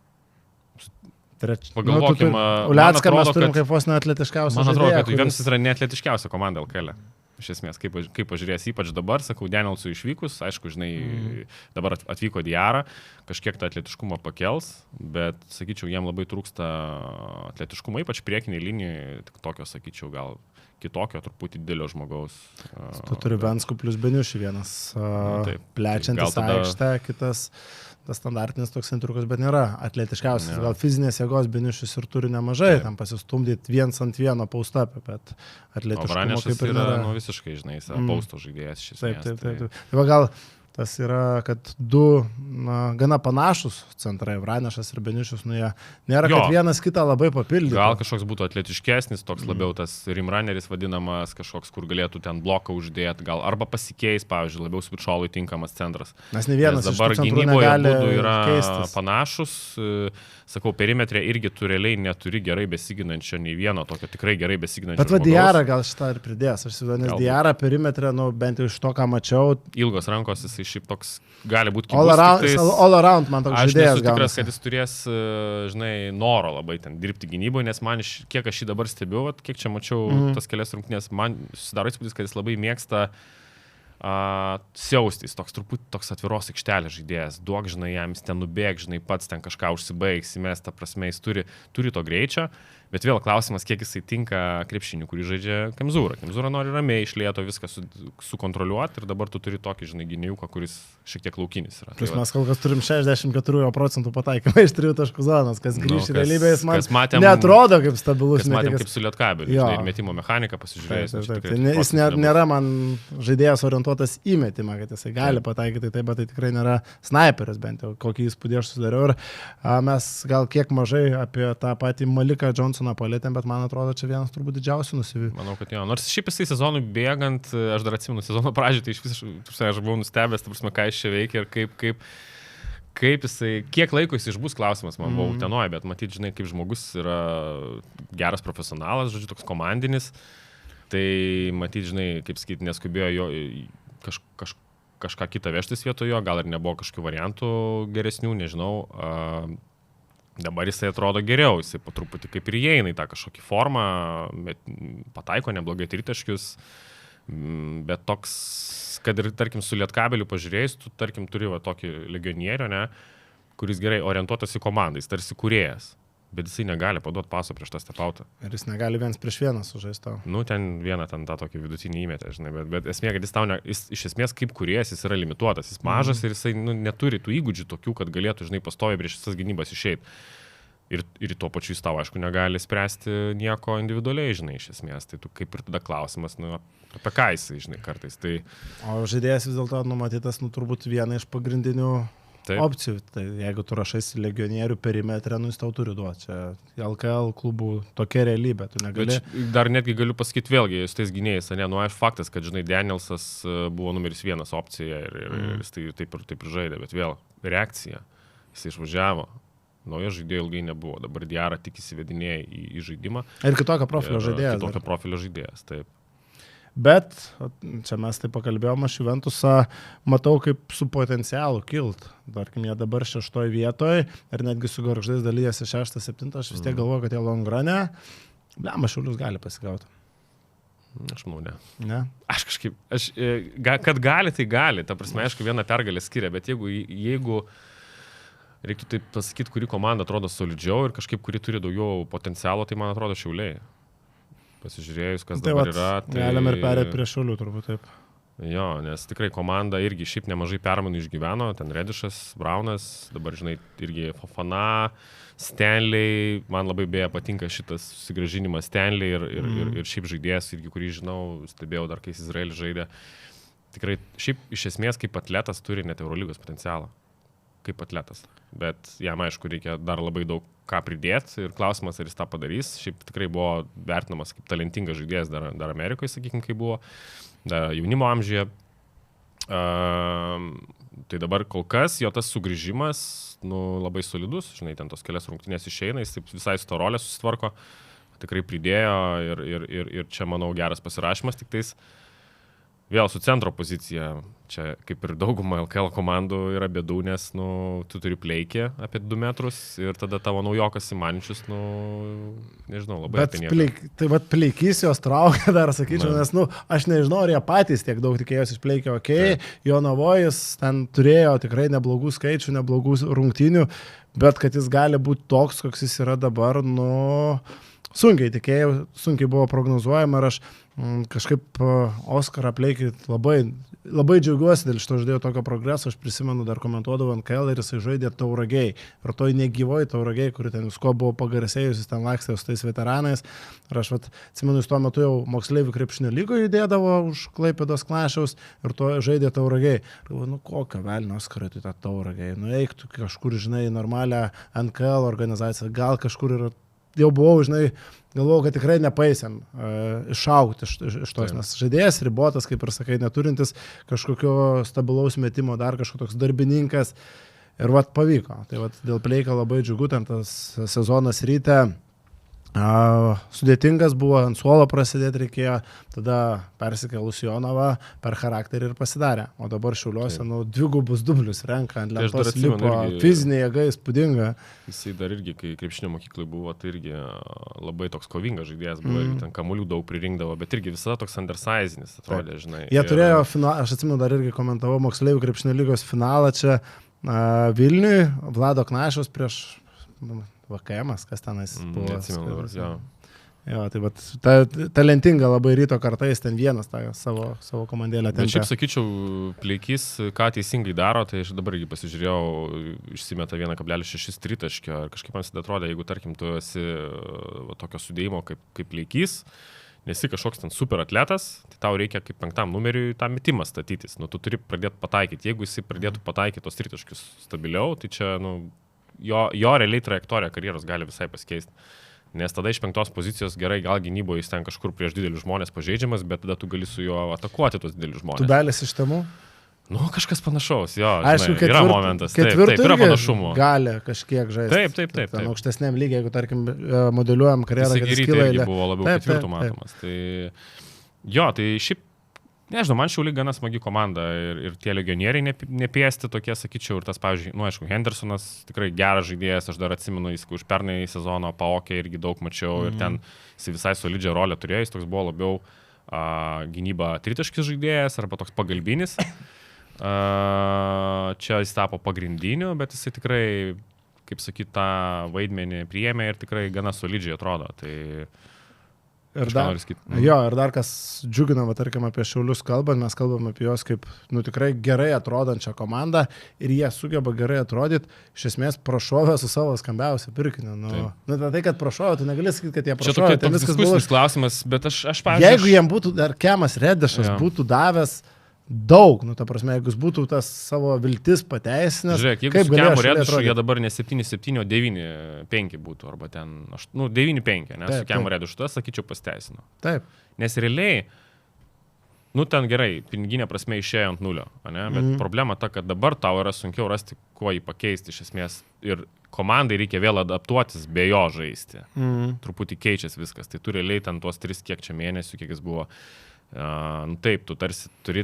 Pagalvokim, Ulecką mes turim kaip vos neatletiškiausią žaidėją. Man atrodo, kad Juventusas yra neatletiškiausia komanda LKL. Iš esmės, kaip pažiūrės, ypač dabar, sakau, Danielsui išvykus, aišku, žinai, dabar atvyko Diarra, kažkiek tą atletiškumą pakels, bet, sakyčiau, jiem labai trūksta atletiškumo, ypač priekiniai linijai, tik tokio, sakyčiau, gal kitokio, truputį didelio žmogaus. Tu turi Venskų plus Beniušį vienas, plečiantis aikštę, kitas standartinis toks centriukas, bet nėra atletiškiausias. Gal fizinės jėgos Beniušis ir turi nemažai, tam pasistumdyti 1-1 paustapę, bet atletiškumo kaip ir nėra. Visiškai, žinai, jis pausto žaidėjas šis. Taip. Tai gal tas yra, kad du gana panašus centrai, Vranešas ir Beniušius, jie nėra, kad vienas kitą labai papildyti. Gal kažkoks būtų atletiškesnis, toks labiau tas rimraneris vadinamas, kažkoks, kur galėtų ten bloką uždėti, gal arba pasikeis, pavyzdžiui, labiau Svičolui tinkamas centras. Nes ne vienas Nes dabar gynyboje būdų yra keistis. panašus, sakau, perimetrė irgi tu realiai neturi gerai besiginančio nei vieno, tokio tikrai gerai besiginančio. Bet Diarra gal šitą ir pridės, aš įsivaizduoju, nes Diarra perimetrė, bent jau iš to, ką mačiau. Ilgos rankos, jisai šiaip toks gali būti all around man toks žaidėjas. Aš nesu tikras, kad jis turės, žinai, noro labai ten dirbti gynyboje, nes man, kiek aš jį dabar stebiu, kiek čia mačiau tas kelias rungtynės, man susidaro įspūdis, kad jis labai mėgsta siaustis, truputį toks atviros aikštelės žaidėjas, duok, žinai, jam jis ten nubėg, žinai, pats ten kažką užsibaigs, mes, ta prasme, jis turi to greičio, bet vėl klausimas, kiek jisai tinka krepšiniu, kurį žaidžia Kemzūra. Kemzūra nori ramiai iš lėto viską sukontroliuoti ir dabar tu turi tokį, žinai, gyniuką, kuris šiek tiek laukinis yra. Plius mes kol kas turim 64% pataikymą iš 3 taškų zonos, kas grįžti realybėje, jis man neatrodo kaip stabilus. Matėm kaip su Lietkabeliu, žinai, ir metimo mechaniką pasižiūrėjus. Jis nėra man žaidėjas orientuotas į metimą, kad jisai gali pataikyti, taip, bet tai tikrai nėra sniperis, bent jau kokį įspūdį aš susidariau. Ir mes gal kiek mažai apie tą patį Maliką Johnsoną palėtėm, bet man atrodo, čia vienas turbūt didžiausių nusivylė. Manau, kad jo. Nors šiaip jisai sezonui bėgant, aš dar atsimenu sezono pradžią, tai iš viso aš buvau nustebęs, ta prasme, ką jis čia veikia ir kaip jisai, kiek laiko jis išbus klausimas, man buvo Utenoje, bet matyt, žinai, kaip žmogus yra geras profesionalas, žodžiu, toks komandinis, tai matyt, žinai, kaip sakyti, neskubėjo jo kažką kitą vežtis vietojo, gal ir nebuvo kažkokių variantų geresnių, nežinau. Dabar jisai atrodo geriau, jisai po truputį kaip ir įeina į tą kažkokį formą, pataiko neblogai tritaškius, bet toks, kad ir, tarkim, su Lietkabeliu pažiūrėjus, tu, tarkim, turi va tokį legionierių, ne, kuris gerai orientuotas į komandą, jis tarsi kūrėjas, bet jisai negali paduoti paso prieš tą stepautą. Ir jis negali 1-1 sužaisti tau. Nu, ten vieną tą tokį vidutinį įmetę, žinai, bet esmė, kad jis iš esmės kaip kūrėjas, jis yra limituotas, jis mažas ir jisai neturi tų įgūdžių tokių, kad galėtų, žinai, pastoviai prieš visas gynybas išeiti. Ir tuo pačiu jis tau, aišku, negali spręsti nieko individualiai, žinai, iš esmės. Tai tu kaip ir tada klausimas, apie ką jisai, žinai, kartais. Tai... O žaidėjas vis dėlto numatytas, turbūt viena iš pagrindinių opcijų. Tai jeigu tu rašaisi legionierių perimetrę, jis tau turi duoti. Čia LKL klubų tokia realybė, tu negali. Bet dar netgi galiu pasakyti vėlgi, su tais gynėjais, aišku, faktas, kad, žinai, Danielsas buvo numeris 1 opcija ir jis taip ir žaidė, bet vėl reakcija, jis išvažiavo. Naujo žaidėjo ilgai nebuvo, dabar Diarra tik įsivedinėja į žaidimą. Ir kitokio profilio žaidėjas. Kitokio profilio žaidėjas, taip. Bet, čia mes taip pakalbėjome, aš Juventusą matau kaip su potencialu kilt. Tarkim, jie dabar 6 vietoje ir netgi su Gargždais dalyjasi 6-7, aš vis tiek galvoju, kad jie longrane, blema, Šiaulius gali pasigauti. Aš manau, ne. Ne? Aš kažkaip, kad gali, tai gali. Ta prasme, aišku, vieną pergalę skiria, bet jeigu reiktų taip pasakyti, kuri komanda atrodo solidžiau ir kažkaip kuri turi daugiau potencialo, tai man atrodo Šiauliai. Pasižiūrėjus, kas tai dabar yra. Tai... Galim ir perėti prie Šiaulių, turbūt taip. Jo, nes tikrai komanda irgi šiaip nemažai permainų išgyveno, ten Redišas, Braunas, dabar, žinai, irgi Fofana, Stanley, man labai beje patinka šitas susigrąžinimas Stanley ir šiaip žaidėjas, irgi kurį žinau, stebėjau dar, kai Izraelis žaidė. Tikrai šiaip iš esmės kaip atletas turi net Eurolygos potencialą. Kaip atletas. Bet jam, aišku, reikia dar labai daug ką pridėti ir klausimas, ar jis tą padarys. Šiaip tikrai buvo vertinamas kaip talentingas žaidėjas dar Amerikoje, sakykime, kai buvo, dar jaunimo amžiuje. Tai dabar kol kas jo tas sugrįžimas labai solidus, žinai, ten tos kelias rungtynės išeina, jis taip visai su to rolę susitvarko, tikrai pridėjo ir čia, manau, geras pasirašymas, tik tais vėl su centro pozicija, čia kaip ir dauguma LKL komandų yra bėdų, nes tu turi pleikį apie 2 metrus ir tada tavo naujokas Simaničius, nežinau, labai apie nieką. Tai vat pleikys jos traukia dar, sakyčiau, nes, aš nežinau, ar jie patys tiek daug tikėjosi iš pleikio, Jonavojus ten turėjo tikrai neblogų skaičių, neblogų rungtynių, bet kad jis gali būti toks, koks jis yra dabar, sunkiai tikėjau, sunkiai buvo prognozuojama ir aš kažkaip Oskarą Pleikį labai džiaugiuosi dėl šito žaidėjo tokio progreso. Aš prisimenu, dar komentuodavau NKL ir jisai žaidė Tauragiai. Ir toj negyvoj Tauragiai, kuri ten visko buvo pagarsėjus, jis ten lakstė su tais veteranais. Ir aš atsimenu, jis tuo metu jau moksleivių krepšinio lygoje judėdavo už Klaipėdos Klašiaus ir to žaidė Tauragiai. Ir galvoju, nu kokio velnio Oskarą tu tą Tauragiai. Nu eik tu kažkur, žinai, normalią NKL organizaciją, gal kažkur ir jau buvau, žinai, galvojau, kad tikrai nepaisėm išaugti iš tos, nes žaidėjas ribotas, kaip ir sakai, neturintis kažkokio stabilaus metimo, dar kažkoks darbininkas ir pavyko. Tai dėl Pleiko labai džiugu, ten tas sezonas Ryte sudėtingas buvo, ant suolo prasidėti reikėjo, tada persikėlus Jonavą per charakterį ir pasidarė. O dabar Šiauliuose, dvigubus dublius renka ant lentos, lipo, fizinė jėga įspūdinga. Jisai dar irgi, kai krepšinio mokyklai buvo, tai irgi labai toks kovingas žaidėjas buvo, ten kamuolių daug pririnkdavo, bet irgi visada toks undersizinis atrodė, žinai. Jie turėjo finalą, aš atsimenu, dar irgi komentavau moksleivių krepšinio lygos finalą čia Vilniui, Vlado Knašiaus prieš VKM'as, kas tenais buvo. Neatsimenu dabar, jo. Jo, tai talentinga labai Ryto kartais, ten vienas tą savo komandėlę ten. Bet šiaip sakyčiau, Pleikys, ką teisingai daro, tai aš dabar irgi pasižiūrėjau, išsimeta 1,6 tritaškio ir kažkaip man atrodė, jeigu tarkim tu esi tokio sudėjimo kaip Pleikys, nesi kažkoks ten super atletas, tai tau reikia kaip 5 numeriui tą metimą statytis. Tu turi pradėti pataikyti. Jeigu jisai pradėtų pataikyti tos tritaškius stabiliau, tai čia, jo realiai trajektorija karjeros gali visai pasikeisti. Nes tada iš 5 pozicijos gerai, gal gynyboje jis ten kažkur prieš didelius žmonės pažeidžiamas, bet tada tu gali su juo atakuoti tos didelius žmonės. Tu belis iš temų? Kažkas panašaus, jo. Aišku, yra momentas. Taip, yra panašumo. Gali kažkiek žaisti. Taip. Ten aukštesniam lygiai, jeigu, tarkim, modeliuojam karjerą, kad jis kyla. Irgi buvo labiau ketvirtų matomas. Tai šiaip, nežinau, man Šiauliai gana smagi komanda ir tie legionieriai nepiesti tokie, sakyčiau, ir tas, pavyzdžiui, aišku, Hendersonas tikrai geras žaidėjas, aš dar atsimenu, jis už pernai sezono Paokė irgi daug mačiau ir ten jis visai solidžią rolę turėjo, jis toks buvo labiau gynyba tritaškis žaidėjas arba toks pagalbinis. Čia jis tapo pagrindiniu, bet jisai tikrai, kaip sakyt, tą vaidmenį priėmė ir tikrai gana solidžiai atrodo. Tai ir dar kas džiugina, tarkim, apie Šiaulius kalbant, mes kalbam apie juos kaip, tikrai gerai atrodančią komandą ir jie sugeba gerai atrodyti, iš esmės prašovė su savo skambiausiu pirkiniu. Tai, kad prašovė, tu negali sakyti, kad jie prašovė. Čia toks diskusinis klausimas, bet aš pavyzdžiui... Jeigu jiem būtų dar Kemas Redešas būtų davęs daug, ta prasme, jeigu jis būtų tas savo viltis pateisinęs. Žiūrėk, jeigu su Kemu Redušu jie dabar ne 7-7, o 9-5 būtų, arba ten, 9-5, nes su Kemu Redušu tas, sakyčiau, pasiteisino. Taip. Nes realiai, ten gerai, piniginė prasme išėjo ant nulio, bet problema ta, kad dabar tau yra sunkiau rasti, kuo jį pakeisti iš esmės ir komandai reikia vėl adaptuotis be jo žaisti. Truputį keičiasi viskas, tai tu realiai ten tuos 3 kiek čia mėnesių, kiek jis buvo. Taip, tu tarsi turi,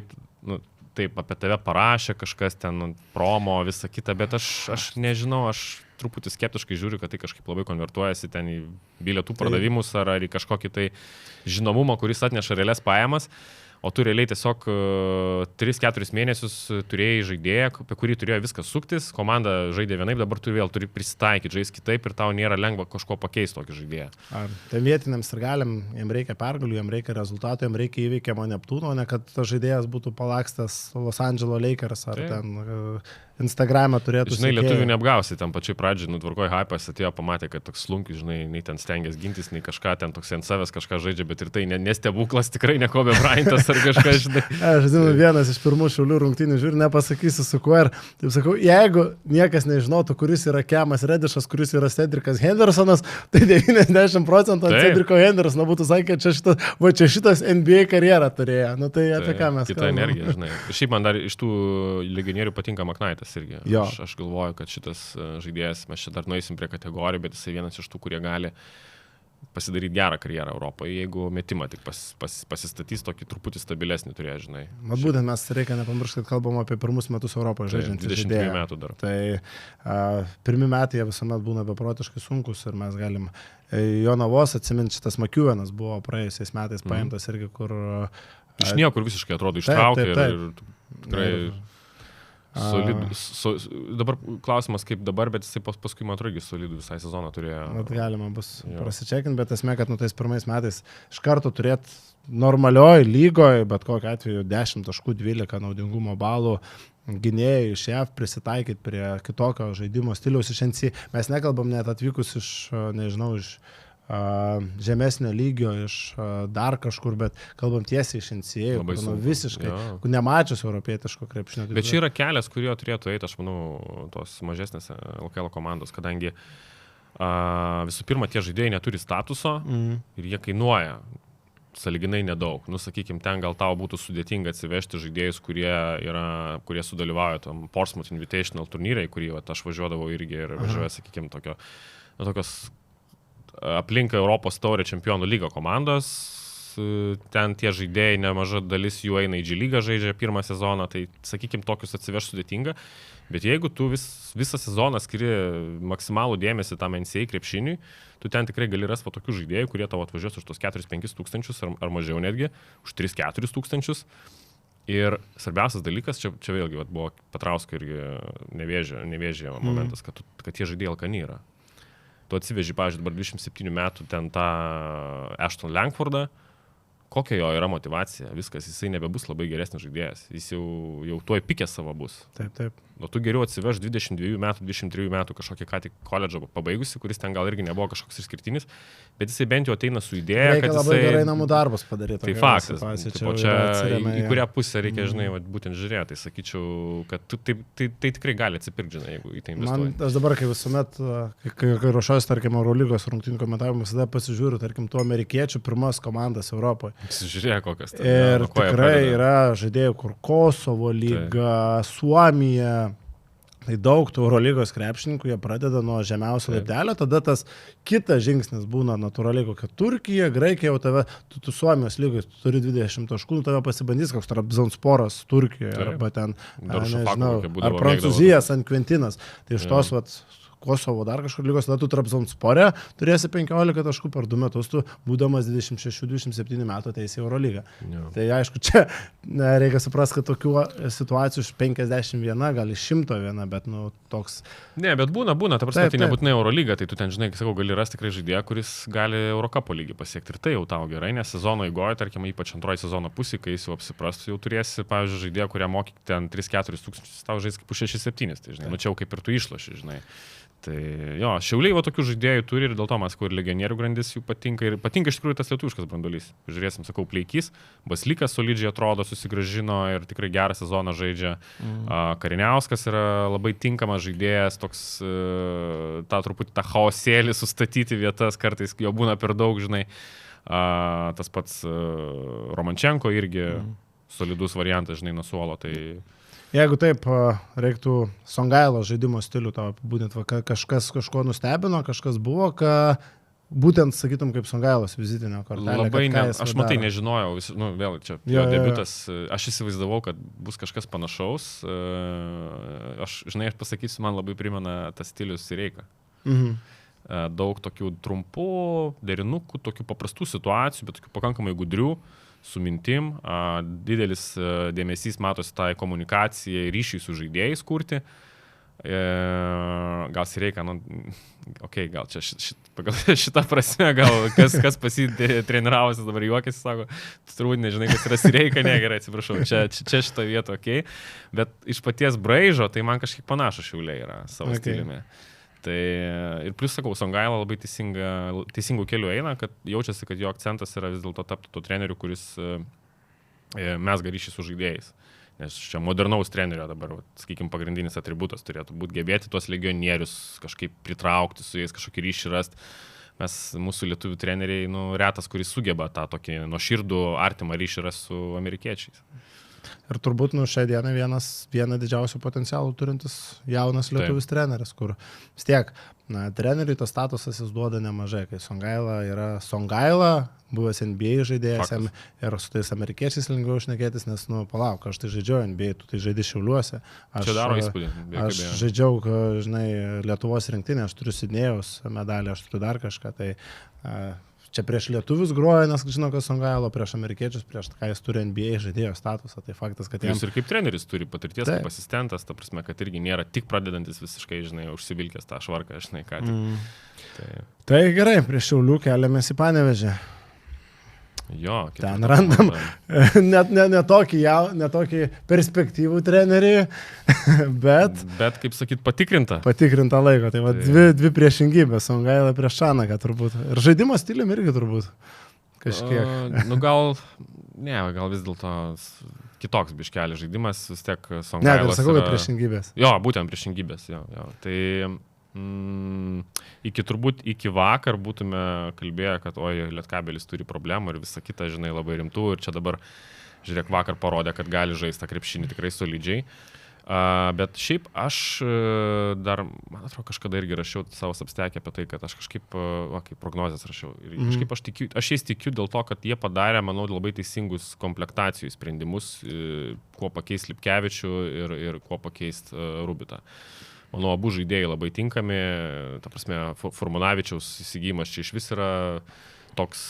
taip, apie tave parašė kažkas ten, promo, visa kita, bet aš nežinau, aš truputį skeptiškai žiūriu, kad tai kažkaip labai konvertuojasi ten į bilietų pardavimus ar į kažkokį tai žinomumą, kuris atneša realias pajamas. O tu realiai tiesiog 3-4 mėnesius turėjai žaidėją, apie kurį turėjo viskas suktis, komanda žaidė vienaip, dabar tu vėl turi prisitaikyti, žaisti kitaip ir tau nėra lengva kažko pakeisti tokį žaidėją. Ten vietiniams sirgaliam, jam reikia pergalių, jam reikia rezultatų, jam reikia įveikiamo Neptūno, ne kad tas žaidėjas būtų palakstas Los Angeles Lakers ar ten Instagram'e turėtų. Žinai, lietuvių neapgausi, ten pačiai pradžiai, tvarkoj hypas atėjo, pamatė, kad toks slunkis, žinai, nei ten stengiasi gintis, nei kažką ten toks ant savęs kažką žaidžia, bet ir tai nestebuklas, tikrai ne Kobe Bryantas ar kažką, žinai. Aš žinau, vienas iš pirmų Šiaulių rungtynių žiūri, nepasakysiu su kuo ir, taip sakau, jeigu niekas nežinotų, kuris yra Kemas Redešas, kuris yra Cedricas Hendersonas, tai 90% ant Cedrico Hendersono būtų sakę, čia šitas NBA karjerą turėjo. Tai apie ką mes kalbame. Kita energija, žinai. Šiaip man dar iš tų legionierių patinka Maknaitas irgi. Aš galvoju, kad šitas žaidėjas, mes čia dar nueisim prie kategorijų, bet jisai vienas iš tų, kurie gali pasidaryti gerą karjerą Europoje, jeigu metimą tik pasistatys tokį truputį stabilesnį turėjo, žinai. Būtent mes reikia nepamiršti, kad kalbam apie pirmus metus Europoje žaidžiantį žaidėją. 23 metų dar. Tai pirmi metai jie visuomet būna beprotiškai sunkus ir mes galim Jonavos atsiminti, šitas McEwenas buvo praėjusiais metais paimtas irgi, kur... Iš niekur visiškai atrodo ištraukė ir tikrai... Dabar klausimas kaip dabar, bet jisai paskui, man atrodo, solidų visai sezoną turėjo. Bet galima bus prasičekinti, bet esmė, kad tais pirmais metais iš karto turėti normalioj lygoje, bet kokiu atveju 10 taškų 12 naudingumo balų gynėjai iš JAV prisitaikyti prie kitokio žaidimo stiliaus iš NC. Mes nekalbam net atvykus iš, nežinau, iš žemesnio lygio, iš dar kažkur, bet kalbam tiesiai iš NCAA, visiškai nemačius europietiško krepšinio. Bet čia yra kelias, kurio turėtų eiti, aš manau, tos mažesnės LKL komandos, kadangi visų pirma, tie žaidėjai neturi statuso ir jie kainuoja sąlyginai nedaug. Nu, sakykime, ten gal tau būtų sudėtinga atsivežti žaidėjus, kurie sudalyvauja tam Portsmouth Invitational turnyrai, kurį aš važiuodavau irgi ir važiuoju, sakykime, tokios aplink Europos taurę čempionų lygo komandos, ten tie žaidėjai, nemaža dalis jų eina į G lygą, žaidžia pirmą sezoną, tai, sakykime, tokius atsiveš sudėtinga, bet jeigu tu visą sezoną skiri maksimalų dėmesį tam NCAA krepšiniui, tu ten tikrai gali rasti po tokių žaidėjų, kurie tavo atvažiuos už tos 4-5 tūkstančius ar mažiau netgi, už 3-4 tūkstančius. Ir svarbiausias dalykas, čia vėlgi buvo Petrausko irgi nevėžė momentas, kad tie žaidėjai alkani yra. Tu atsiveži, pavyzdžiui, dabar 27 metų ten tą Ashton Langfordą, kokia jo yra motivacija, viskas, jisai nebebus labai geresnis žaidėjas, jis jau tuoj pikė savo bus. Taip. O tu geriau atsiveš 22 metų, 23 metų kažkokį ką tik koledžą pabaigusi, kuris ten gal irgi nebuvo kažkoks išskirtinis, bet jisai bent jau ateina su idėja, reikia kad labai gerai namų darbus padaryti. Tai faktas. Čia į kurią pusę reikia, žinai, būtent žiūrėti. Tai sakyčiau, kad tai tikrai gali atsipirkti, žinai, jeigu į tai investuoji. Aš dabar, kai visuomet, kai ruošiuosi, tarkim, Eurolygos rungtynių komentavimą, visada pasižiūriu, tarkim, tų amerikiečių pirmas komandas Europoje. Žiūrėk, kokias. Ir tikrai yra žaidėjų, kur Kosovo lyga, Suomija. Tai daug tų Eurolygos krepšininkų, jie pradeda nuo žemiausio laiptelio, tada tas kitas žingsnis būna natūraliai kokia Turkija, Graikija, jau tave, tu Suomijos lygai, tu turi 20 taškų, tave pasibandys koks Trabzonsporas Turkijoje, arba ten, nežinau, ar Prancūzija, San Quentinas. Tai iš tos, Kosovo dar kažkur lygos, tada tu Trabzonspore turėsi 15 taškų per 2 metus, tu būdamas 26-27 metų ateisi į Eurolygą. Tai aišku, čia reikia suprasti, kad tokių situacijų iš 51, gal iš 101, bet toks... Ne, bet būna, ta prasme, tai nebūtinai Eurolyga, tai tu ten, žinai, sakau, gali rasti tikrai žaidėją, kuris gali Eurokapo lygį pasiekti ir tai jau tau gerai, nes sezono eigoje, tarkim, ypač antroji sezono pusė, kai jis jau apsiprastų, jau turėsi, pavyzdžiui, žaidėją, kurią mokyk ten 3-4 tūkstančius, tau žais kaip 6-7, tai žinai, čia jau kaip ir tu išloši, žinai. Tai jo, Šiauliai tokių žaidėjų turi ir dėl to man sakau, ir legionierių grandis jų patinka. Ir patinka iš tikrųjų tas lietuviškas branduolys. Žiūrėsim, sakau, Pleikys, Baslykas solidžiai atrodo, susigrąžino ir tikrai gerą sezoną žaidžia. Kariniauskas yra labai tinkamas žaidėjas, toks tą chaosėlį sustatyti vietas, kartais jo būna per daug, žinai. Tas pats Romančenko irgi solidus variantas, žinai, nuo suolo. Tai... Jeigu taip, reiktų Songailo žaidimo stilių tau apibūdinti, kažkas kažko nustebino, kažkas buvo, būtent, sakytum, kaip Songailos vizitinio kortelė. Labai aš matai nežinojau, vėl čia jo debiutas, aš įsivaizdavau, kad bus kažkas panašaus. Aš pasakysiu, man labai primena tas stilius Sireika. Daug tokių trumpų, derinukų, tokių paprastų situacijų, bet tokių pakankamai gudrių. Su mintim, didelis dėmesys matosi tai komunikacijai, ryšiai su žaidėjais kurti. Gal Sireika, gal čia pagal šitą prasme, gal kas treniravosi dabar juokėsi, sako, tu turbūt nežinai, kas yra Sireika, negerai, atsiprašau, čia šitą vietą, bet iš paties braižo, tai man kažkiek panašu Šiauliai yra savo stiliumi. Tai ir plus, sakau, Songaila labai teisingų kelių eina, kad jaučiasi, kad jo akcentas yra vis dėlto tapti to treneriu, kuris mezga ryšį su žaidėjais. Nes čia modernaus trenerio dabar, sakykime, pagrindinis atributas turėtų būti gebėti tuos legionierius kažkaip pritraukti su jais, kažkokį ryšį rasti. Mūsų lietuvių treneriai, retas, kuris sugeba tą tokį nuoširdų, artimą ryšį rasti su amerikiečiais. Ir turbūt šią dieną vieną didžiausių potencialų turintis jaunas lietuvis treneris, kur vis tiek, treneriui tas statusas jis duoda nemažai, kai Songaila yra Songaila, buvęs NBA žaidėjas ir su tais amerikiečiais lengviau šnekėtis, nes, palauk, aš tai žaidžiau NBA, tu tai žaidži Šiauliuose. Čia daro įspūdį. Aš žaidžiau, žinai, Lietuvos rinktinė, aš turiu Sidnėjaus medalį, aš turiu dar kažką, tai čia prieš lietuvius groja, nes žinau, kas Songailo, prieš amerikiečius, prieš ką jis turi NBA žaidėjo statusą. Tai faktas, kad jis ir kaip treneris turi patirties, kaip asistentas, ta prasme, kad irgi nėra tik pradedantis visiškai, žinai, užsivilkęs tą švarką, žinai, ką tik. Tai gerai, prieš Šiaulių keliamės į Panevėžį. Jo, ten randam ne tokį perspektyvų trenerį, bet kaip sakyt, patikrinta. Patikrinta laiko, tai va dvi priešingybės, Songaila prieš Šanaką turbūt. Ir žaidimo stilium irgi turbūt kažkiek. Gal vis dėlto kitoks biškelis žaidimas, vis tiek Songailas. Ne, tai sakau, kad priešingybės. Jo, būtent priešingybės, jo. Tai iki vakar būtume kalbėję, kad Lietkabelis turi problemų ir visą kitą, žinai, labai rimtų ir čia dabar, žiūrėk, vakar parodė, kad gali žaisti tą krepšinį tikrai solidžiai. Bet šiaip aš dar, man atrodo, kažkada irgi rašiau savo substekę apie tai, kad aš kažkaip, kaip prognozės rašiau. Ir kažkaip aš jais tikiu dėl to, kad jie padarė, manau, labai teisingus komplektacijų sprendimus, kuo pakeist Lipkevičių ir kuo pakeist Rubitą. Manau, abu žaidėjai labai tinkami, ta prasme, Furmanavičiaus įsigijimas čia iš vis yra toks,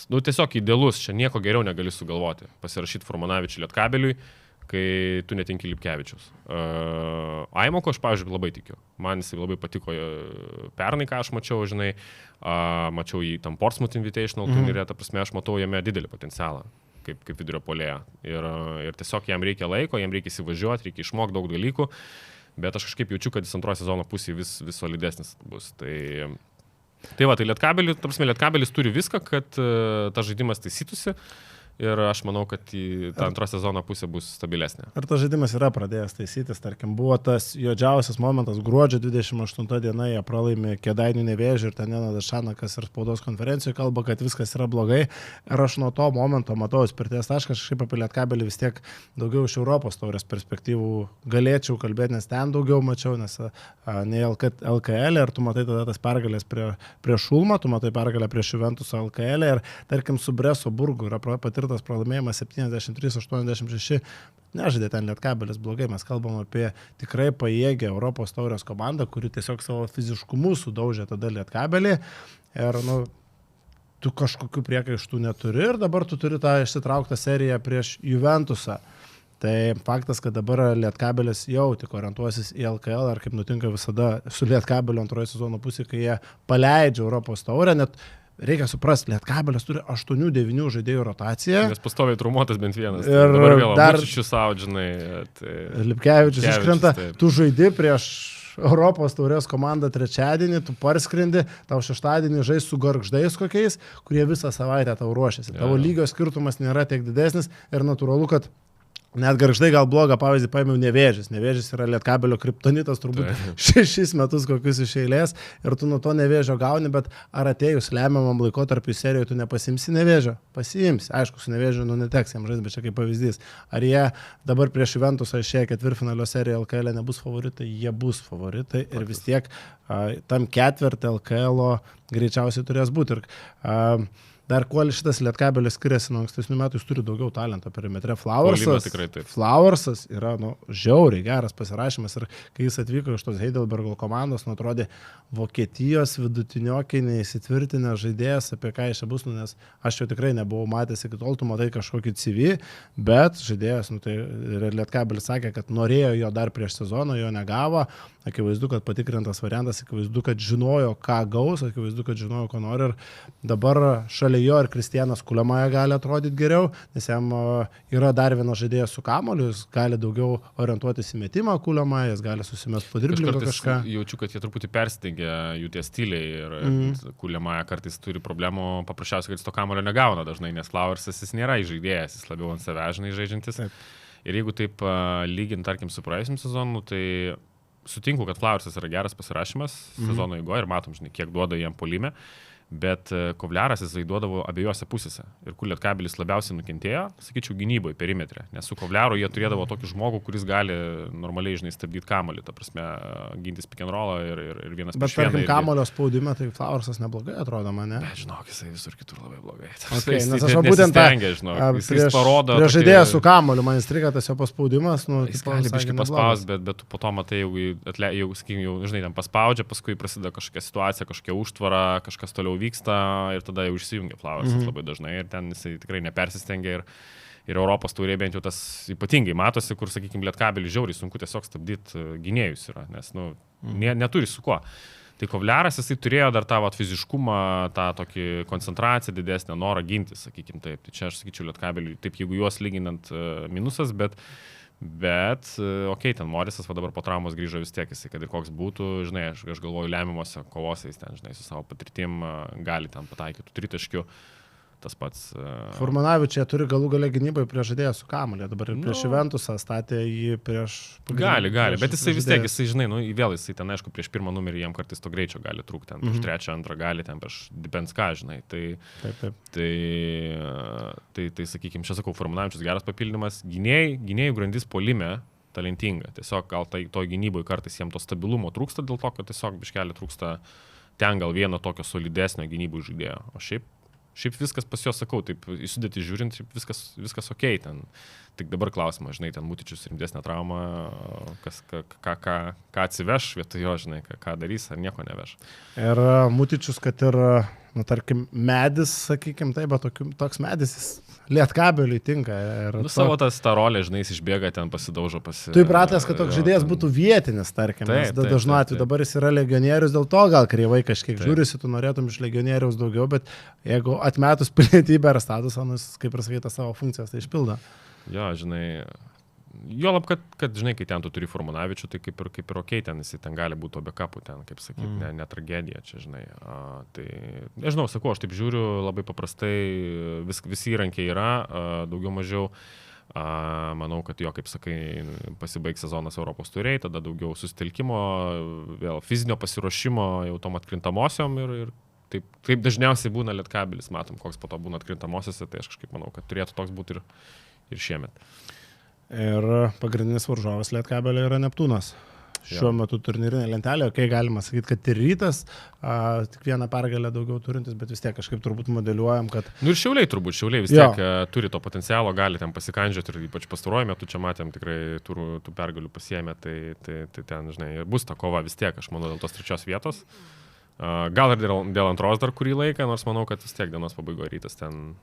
tiesiog idealus, čia nieko geriau negali sugalvoti. Pasirašyti Furmanavičių Lietkabeliui, kai tu netinki Lipkevičiaus. Aimoko aš, pavyzdžiui, labai tikiu. Man jis labai patiko pernai, ką aš mačiau, žinai, mačiau jį tam Portsmouth Invitational turnyre, ta prasme, aš matau jame didelį potencialą kaip vidurio puolėją. Ir tiesiog jam reikia laiko, jam reikia įsivažiuoti, reikia išmokti daug dalykų. Bet aš kažkaip jaučiu, kad jis antrojo sezono pusėje vis solidesnis bus. Tai Lietkabelis turi viską, kad tas žaidimas taisytųsi. Ir aš manau, kad ta antro sezono pusė bus stabilesnė. Ar tas žaidimas yra pradėjęs taisytis? Tarkim, buvo tas juodžiausias momentas, gruodžio 28 diena, jie pralaimė Kėdainių Nevėžį ir ten Nenadas Šanakas ir spaudos konferencijoje kalba, kad viskas yra blogai. Ir aš nuo to momento matau spirties tašką, aš šiaip apie Lietkabelį vis tiek daugiau iš Europos taurės perspektyvų galėčiau kalbėti, nes ten daugiau mačiau, nes ne LKL ir tu matai tada tas pergalės prie Šulmą, tu matai pergalę prieš Juventusą LKL ir tarkim su Breso Burgu yra patirtas pralaimėjimas 73-86, nežaidė ten Lietkabelis blogai, mes kalbam apie tikrai pajėgę Europos taurės komandą, kuri tiesiog savo fiziškumu sudaužė tada Lietkabelį ir, tu kažkokių priekaištų neturi ir dabar tu turi tą išsitrauktą seriją prieš Juventusą. Tai faktas, kad dabar Lietkabelis jau tik orientuosis į LKL ir kaip nutinka visada su Lietkabeliu antrojo sezono pusė, kai jie paleidžia Europos taurę, net reikia suprasti, Lietkabelis turi 8-9 žaidėjų rotaciją. Nes pastoviai traumuotas bent vienas. Ir dabar vėl dar Saudžinai. Lipkevičius iškrenta. Tu žaidi prieš Europos taurės komandą trečiadienį, tu parskrendi, tau šeštadienį žais su gargždais kokiais, kurie visą savaitę tau ruošiasi. Tavo lygio skirtumas nėra tiek didesnis ir natūralu, kad net gargždai gal blogą pavyzdį paėmiau Nevėžis. Nevėžis yra Lietkabelio kriptonitas turbūt 6 metus kokius iš eilės ir tu nuo to Nevėžio gauni, bet ar atėjus lemiamam laikotarpiu serijoje tu nepasimsi Nevėžio? Pasiimsi. Aišku, su Nevėžiu neteks jam žaisti, bet čia kaip pavyzdys. Ar jie dabar prieš Juventusą išėję ketvirtfinalio seriją LKL nebus favoritai? Jie bus favoritai ir vis tiek tam ketvirtį LKL greičiausiai turės būti. Ir dar kuo šitas Lietkabelis skiriasi nuo ankstesnių metų, jis turi daugiau talento perimetre. Flauersas yra žiauriai geras pasirašymas ir kai jis atvyko iš tos Heidelbergo komandos, atrodė Vokietijos vidutiniokai neįsitvirtinę žaidėjas, apie ką jis čia bus, nes aš jau tikrai nebuvau matęs iki tol, tu matai kažkokį CV, bet žaidėjas, tai Lietkabelis sakė, kad norėjo jo dar prieš sezoną, jo negavo, akivaizdu, kad patikrintas variantas, akivaizdu, kad žinojo, ką gaus, akivaizdu, kad žinojo, ko nori ir dabar šalia jo ir Kristianas Kulemaja gali atrodyti geriau, nes jam yra dar vienas žaidėjas su kamoliu, jis gali daugiau orientuotis į metimą Kulemaja, jis gali susimesti po driblingą kažką. Jaučiu, kad jie truputį persidengia jų tie stiliai ir Kulemaja kartais turi problemų, paprasčiausiai, kad jis to kamolio negauna dažnai, nes Flauersas jis nėra žaidėjas, jis labiau ant savęs žinai žaidžiantis. Ir jeigu taip lygint, tarkim, su praėjusiu sezonu, tai sutinku, kad Flauersas yra geras pasirašymas sezono eigoje ir matom, žinai, kiek duoda jam puolime. Bet Kovliaras jis duodavo abiejose pusėse. Ir kur Lietkabelis labiausiai nukentėjo, sakyčiau, gynyboje, perimetre. Nes su Kovliaru jie turėdavo tokį žmogų, kuris gali normaliai, žinai, stabdyti kamuolį, ta prasme, gintis pick and rollą ir vienas prieš vieną. Bet tarkim kamulio spaudime, tai Flauersas neblogai atrodo man, ne? Bet žinok, jisai visur kitur labai blogai. Okay, nes aš būtent jis parodo... Prieš žaidėją su kamuliu, man įstriga tas jo paspaudimas. Jis gali biškai paspaus, bet tu po to matai, jau, sakykim, jau, žinai, ten paspaudžia, paskui prasideda kažkokia situacija, kažkokia užtvara, kažkas toliau vyksta ir tada jau išsijungia Flauersas labai dažnai ir ten jisai tikrai nepersistengia ir Europos taurė bent jau tas ypatingai matosi, kur, sakykime, Lietkabelį žiauriai sunku tiesiog stabdyti gynėjus yra, nes, neturi su kuo. Tai Kovliaras jisai turėjo dar tą fiziškumą, tą tokį koncentraciją didesnę, norą ginti, sakykime taip. Tai čia aš sakyčiau Lietkabeliui, taip jeigu juos lyginant minusas, bet ten Morisas dabar po traumos grįžo vis tiek, jisai, kad ir koks būtų, žinai, aš galvoju, lemiamuose kovose jis ten, žinai, su savo patirtim gali ten pataikyti tritaškių. Tas pats. Furmanavičiai turi galų gale gynybai prieš žaidėją su kamuolė, dabar ir prieš Juventusą statė jį prieš... Gali, bet jisai vis tiek, žinai, vėl jisai ten, aišku, prieš pirmą numerį jam kartais to greičio gali trūkti, ten prieš trečią, antrą gali, ten prieš Dipenską, žinai. Tai sakykime, čia sakau, Furmanavičius geras papildymas, gynėjų grandis puolime talentinga, tiesiog gal to gynyboje kartais jiems to stabilumo trūksta dėl to, kad tiesiog biškelį trūksta ten gal vieno tokio solidesnio gynybų žaidėjo, o Šiaip viskas pas juos, sakau, taip įsudėti žiūrint, viskas ok ten. Tik dabar klausimas, žinai, ten Mutičius rimtesnė trauma, ką atsiveš vietoj jo, žinai, ką darys, ar nieko neveš. Ir Mutičius, kad ir, tarkim, medis, sakykim, taip, bet toks medis, jis Lietkabeliui tinka. Savo tą rolę, žinai, jis išbėga ten, pasidaužo. Tu įpratęs, kad toks žaidėjas būtų vietinis, tarkim, nes dažnu atveju dabar jis yra legionierius, dėl to gal kreivai kažkiek žiūrisi, tu norėtum iš legionieriaus daugiau, bet jeigu atmetus pilietybę ar statusą, kaip ir sakai, savo funkcijas, tai išpildo. Jo, žinai, juolab, kad žinai, kai ten tu turi Furmanavičių, tai kaip ir ok, ten jis ten gali būti obekapų, ten, kaip sakyti, ne tragedija čia, žinai. Tai, nežinau, sakau, aš taip žiūriu, labai paprastai, visi įrankiai yra, daugiau mažiau. Manau, kad jo, kaip sakai, pasibaigs sezonas Europos taurėj, tada daugiau susitelkimo, vėl fizinio pasiruošimo jau tom atkrintamosiom ir taip dažniausiai būna Lietkabelis, matom, koks po to būna atkrintamosiose, tai aš kažkaip manau, kad turėtų toks būti ir šiemet. Ir pagrindinis varžovas Lietkabelio yra Neptūnas. Šiuo metu turnyrinė lentelė, galima sakyti, kad ir Rytas, tik vieną pergalę daugiau turintis, bet vis tiek kažkaip turbūt modeliuojam, kad... Ir Šiauliai vis tiek turi to potencialo, gali ten pasikandžioti ir ypač pastaruoju metu čia matėm tikrai tų pergalių pasiėmė, tai ten, žinai, bus ta kova vis tiek, aš manau, dėl tos trečios vietos. Gal ir dėl antros dar kurį laiką, nors manau, kad vis tiek dienos pabaigoje Rytas ten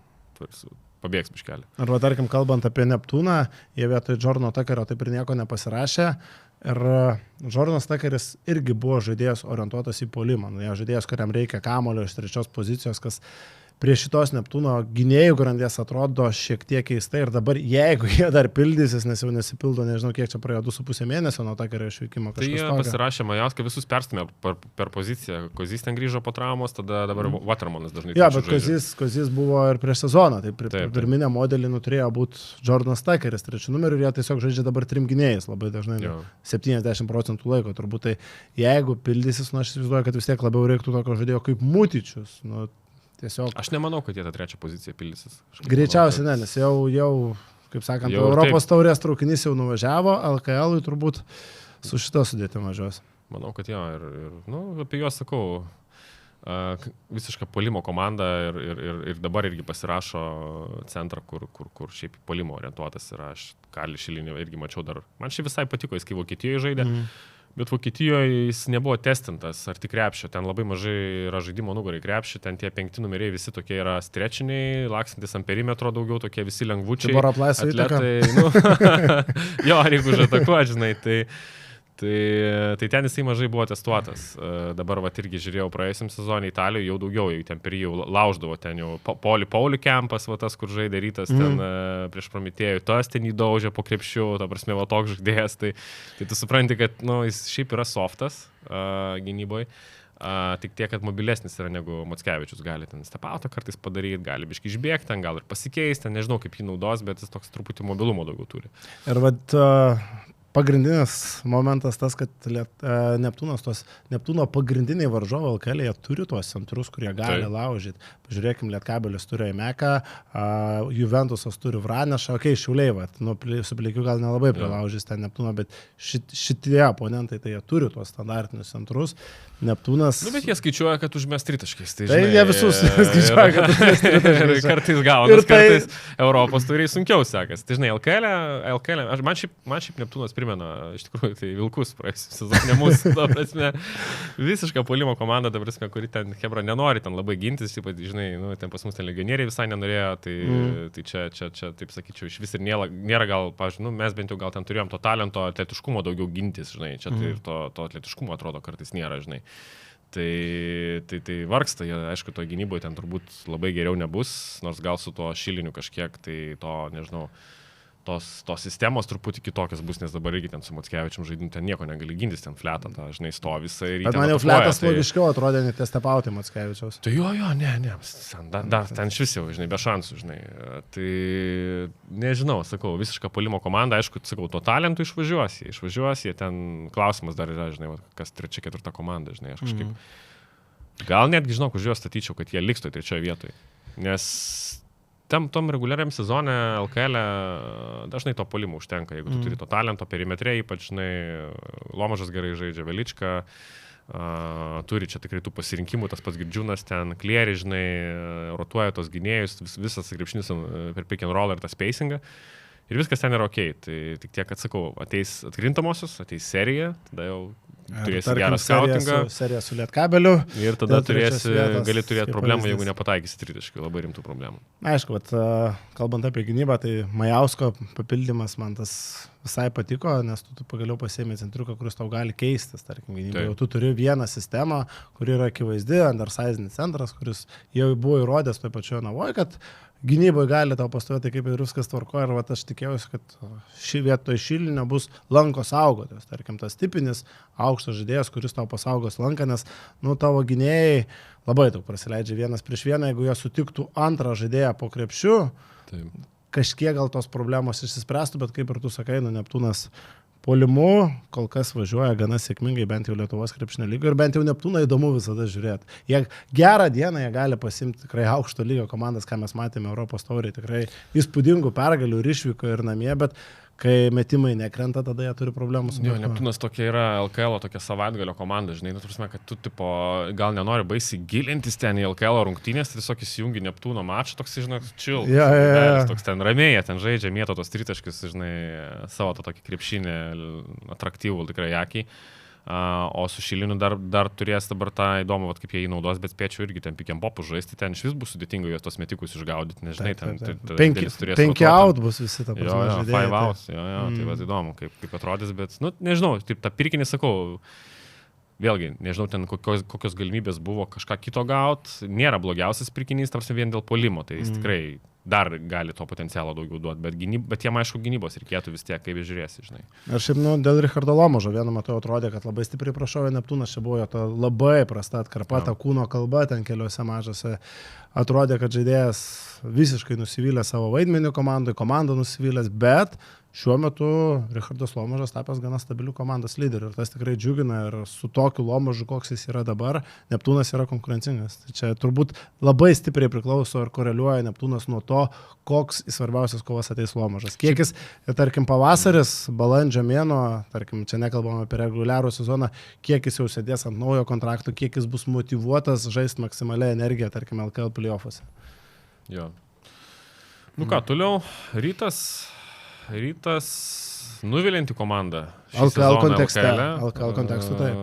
pabėgs biškelį. Arba tarkim, kalbant apie Neptūną, jie vietoj Jorno Tuckerio taip ir nieko nepasirašė. Ir Jornas Tuckeris irgi buvo žaidėjas orientuotas į puolimą. Žaidėjas, kuriam reikia kamulio iš trečios pozicijos, kas prie šitos Neptūno gynėjų grandies atrodo šiek tiek keistai. Ir dabar, jeigu jie dar pildysis, nes jau nesipildo, nežinau, kiek čia praėjo 2,5 mėnesio nuo Tuckerio išvykimo. Tai jie pasirašė Majauską, visus perstumė per poziciją. Kozys ten grįžo po traumos, tada dabar Watermanas dažnai. Jo, bet Kozys buvo ir prieš sezoną. Tai pirminė modelį turėjo būti Jordanas Tuckeris trečiu numeriu ir jie tiesiog žaidžia dabar 3 gynėjais labai dažnai. 70% laiko. Turbūt tai jeigu pildysis, aš įsivaizduoju, kad vis tiek labiau reiktų tokio žaidėjo kaip Mutičius. Tiesiog... Aš nemanau, kad jie tą trečią poziciją pildysis. Greičiausiai ne, nes jau kaip sakant, Europos taurės traukinys jau nuvažiavo, LKL-ui turbūt su šita sudėtim važiuos. Manau, kad jo, ir apie juos sakau, visišką puolimo komandą ir dabar irgi pasirašo centrą, kur šiaip puolimo orientuotas yra. Aš Karlį Šilinį irgi mačiau dar. Man šiaip visai patiko, jis kai Vokietijoje žaidė. Bet Vokietijoje jis nebuvo testintas, ar tik krepšio, ten labai mažai yra žaidimo nugarai krepšio, ten tie 5 numeriai visi tokie yra strečiniai, laksantis ant perimetro daugiau, tokie visi lengvučiai. Tai Boroplaisai atletai, jo, ar jeigu žatakuot, žinai, tai ten jisai mažai buvo testuotas. Dabar irgi žiūrėjau praėjusiam sezonį Italijoje, jau daugiau, ten per jį lauždavo, ten jau Paulių kempas, tas, kur žaidė Rytas, ten prieš Prometėjų, tas ten įdaužė po krepšių, ta prasme, toks žaidėjas, tai tu supranti, kad jis šiaip yra softas gynyboje. Tik tiek, kad mobilesnis yra negu Mockevičius, gali ten stepautą kartais padaryti, gali biškai išbėgti, ten gal ir pasikeisti, nežinau kaip jį naudos, bet jis toks truputį mobilumo daugiau turi. Ir pagrindinis momentas tas, kad Neptūno pagrindiniai varžovai LKL turi tuos centrus, kurie gali laužyti. Pažiūrėkim, Lietkabelis turi Emeką, Juventusas turi Vranešą, Šiauliai, su Pleikiu gal nelabai prilaužys ten Neptūno, bet šitie oponentai, tai jie turi tuos standartinius centrus. Neptūnas... Bet jie skaičiuoja, kad užmes tritaškiais. Tai jie visus skaičiuoja, kad užmes tritaškiais. Kartais gaunas, kartais Europos tauriai sunkiau sekas. Tai žinai, LKL, man šiaip Neptūnas primena primena, iš tikrųjų, tai Vilkus praėjusiu sezonu, mūsų, ta prasme, visiška puolimo komanda, ta prasme, kuri ten, hebra, nenori ten labai gintis, ypač, žinai, nu, ten pas mus ten legionieriai visai nenorėjo, tai čia, taip sakyčiau, iš vis ir nėra gal, pavyzdžiui, nu, mes bent jau gal ten turėjom to talento, atletiškumo daugiau gintis, žinai, čia tai ir to atletiškumo atrodo kartais nėra, žinai. Tai vargsta, jie, aišku, to gynyboje ten turbūt labai geriau nebus, nors gal su to šiliniu kažkiek, tai to, nežinau, tos sistemos truputį kitokios bus, nes dabar irgi ten su Mockevičium žaidim, ten nieko negali gintis, ten fletą, tą, žinai, stovi visą ir... Bet man jau fletas logiškiau atrodė netestepauti Mockevičiaus. Tai jo, ne, ten šis jau, žinai, be šansų, žinai. Tai nežinau, sakau, visiška puolimo komanda, aišku, sakau, to talentų išvažiuos, jie ten klausimas dar yra, žinai, kas 3-4 komanda, žinai, aš kažkaip... Gal netgi, žinau, už juos statyčiau, kad jie liks toje 3 vietoje, nes... Tom reguliariam sezone LKL dažnai to puolimo užtenka, jeigu tu turi to talento perimetre, ypač, žinai, Lomažas gerai žaidžia, Velička, turi čia tikrai tų pasirinkimų, tas pats Girdžiūnas ten klieri, žinai, rotuoja tos gynėjus, visas krepšinis per pick and roll ir tą spacingą. Ir viskas ten yra okei, tai tik tiek, kad sakau, ateis atkrintamosios, ateis serija, tada jau turėsi gerą skautingą. Serija su Lietkabeliu. Ir tada gali turėti problemų, jeigu nepataikysi tritaškių, labai rimtų problemų. Aišku, bet kalbant apie gynybą, tai Majausko papildymas man tas visai patiko, nes tu pagaliau pasiėmė centriuką, kuris tau gali keistis, tarkim, gynybą. Jau tu turi vieną sistemą, kuri yra akivaizdi, undersizinis centras, kuris jau buvo įrodęs toje pačioje Navoje, kad gynyboje gali tau pastovėti, kaip ir viskas tvarkoja, ir vat aš tikėjausi, kad ši vietoje šilinio bus lanko saugotojas, tarkim, tas tipinis aukštas žaidėjas, kuris tau pasaugos lanką, nes, nu, tavo gynėjai labai daug prasileidžia 1-1, jeigu jie sutiktų antrą žaidėją po krepšiu, kažkiek gal tos problemos išsispręstų, bet kaip ir tu sakai, nu, Neptūnas puolimu kol kas važiuoja gana sėkmingai, bent jau Lietuvos krepšinio lygo, ir bent jau Neptūną įdomu visada žiūrėti. Jie gerą dieną jie gali pasimti tikrai aukšto lygio komandas, ką mes matėme Europos taurėje, tikrai įspūdingų pergalių ir išvyko ir namie, bet kai metimai nekrenta, tada jie turi problemų su... Neptūnas tokia yra LKL, tokia savaitgalio komanda, žinai, nu, prasme, kad tu tipo, gal nenori baisiai gilintis ten į LKL rungtynės, tai tiesiog įsijungi Neptūno mačą, toks, žinai, chill, toks ten ramiai, ten žaidžia, mėto tos tritaškius, žinai, savo tą tokį krepšinį atraktyvų tikrai akį. O su Šiliniu dar turės dabar tą įdomų, kaip jie jį naudos, bet spėčiau irgi ten pick and popų žaisti, ten iš vis bus sudėtinga juos tos metikus išgaudyti, nežinai, ten 5 out bus visi tą pasmą žaidėjai. 5 out, tai va įdomu, kaip atrodys, bet, nu, nežinau, taip tą pirkinį sakau, vėlgi, nežinau, ten kokios galimybės buvo kažką kito gauti, nėra blogiausias pirkinys, tarsi vien dėl puolimo, tai jis tikrai dar gali to potencialo daugiau duoti, bet jiem aišku gynybos reikėtų vis tiek, kaip žiūrėsi, žinai. Ir šiaip, nu, dėl Richardo Lomažo vienu metu atrodė, kad labai stipriai prašovė Neptūnas, čia buvo jo ta labai prasta atkarpa, ta kūno kalba ten keliuose mažose. Atrodė, kad žaidėjas visiškai nusivylė savo vaidmenį komanda nusivylęs, bet šiuo metu Richardas Lomažas tapęs gana stabilių komandos lyderių ir tas tikrai džiugina ir su tokiu Lomažu, koks jis yra dabar, Neptūnas yra konkurencingas. Tai čia turbūt labai stipriai priklauso ir koreliuoja Neptūnas nuo to, koks į svarbiausias kovas ateis Lomažas. Kiek jis, tarkim, pavasaris, balandžio mėnuo, tarkim, čia nekalbame apie reguliarų sezoną, kiek jis jau sėdės ant naujo kontrakto, kiek jis bus motyvuotas žaisti maksimalią energiją, tarkim, LKL playoffuose. Jo. Nu ką, toliau, Rytas nuvilinti komanda. LKL kontekstu, taip.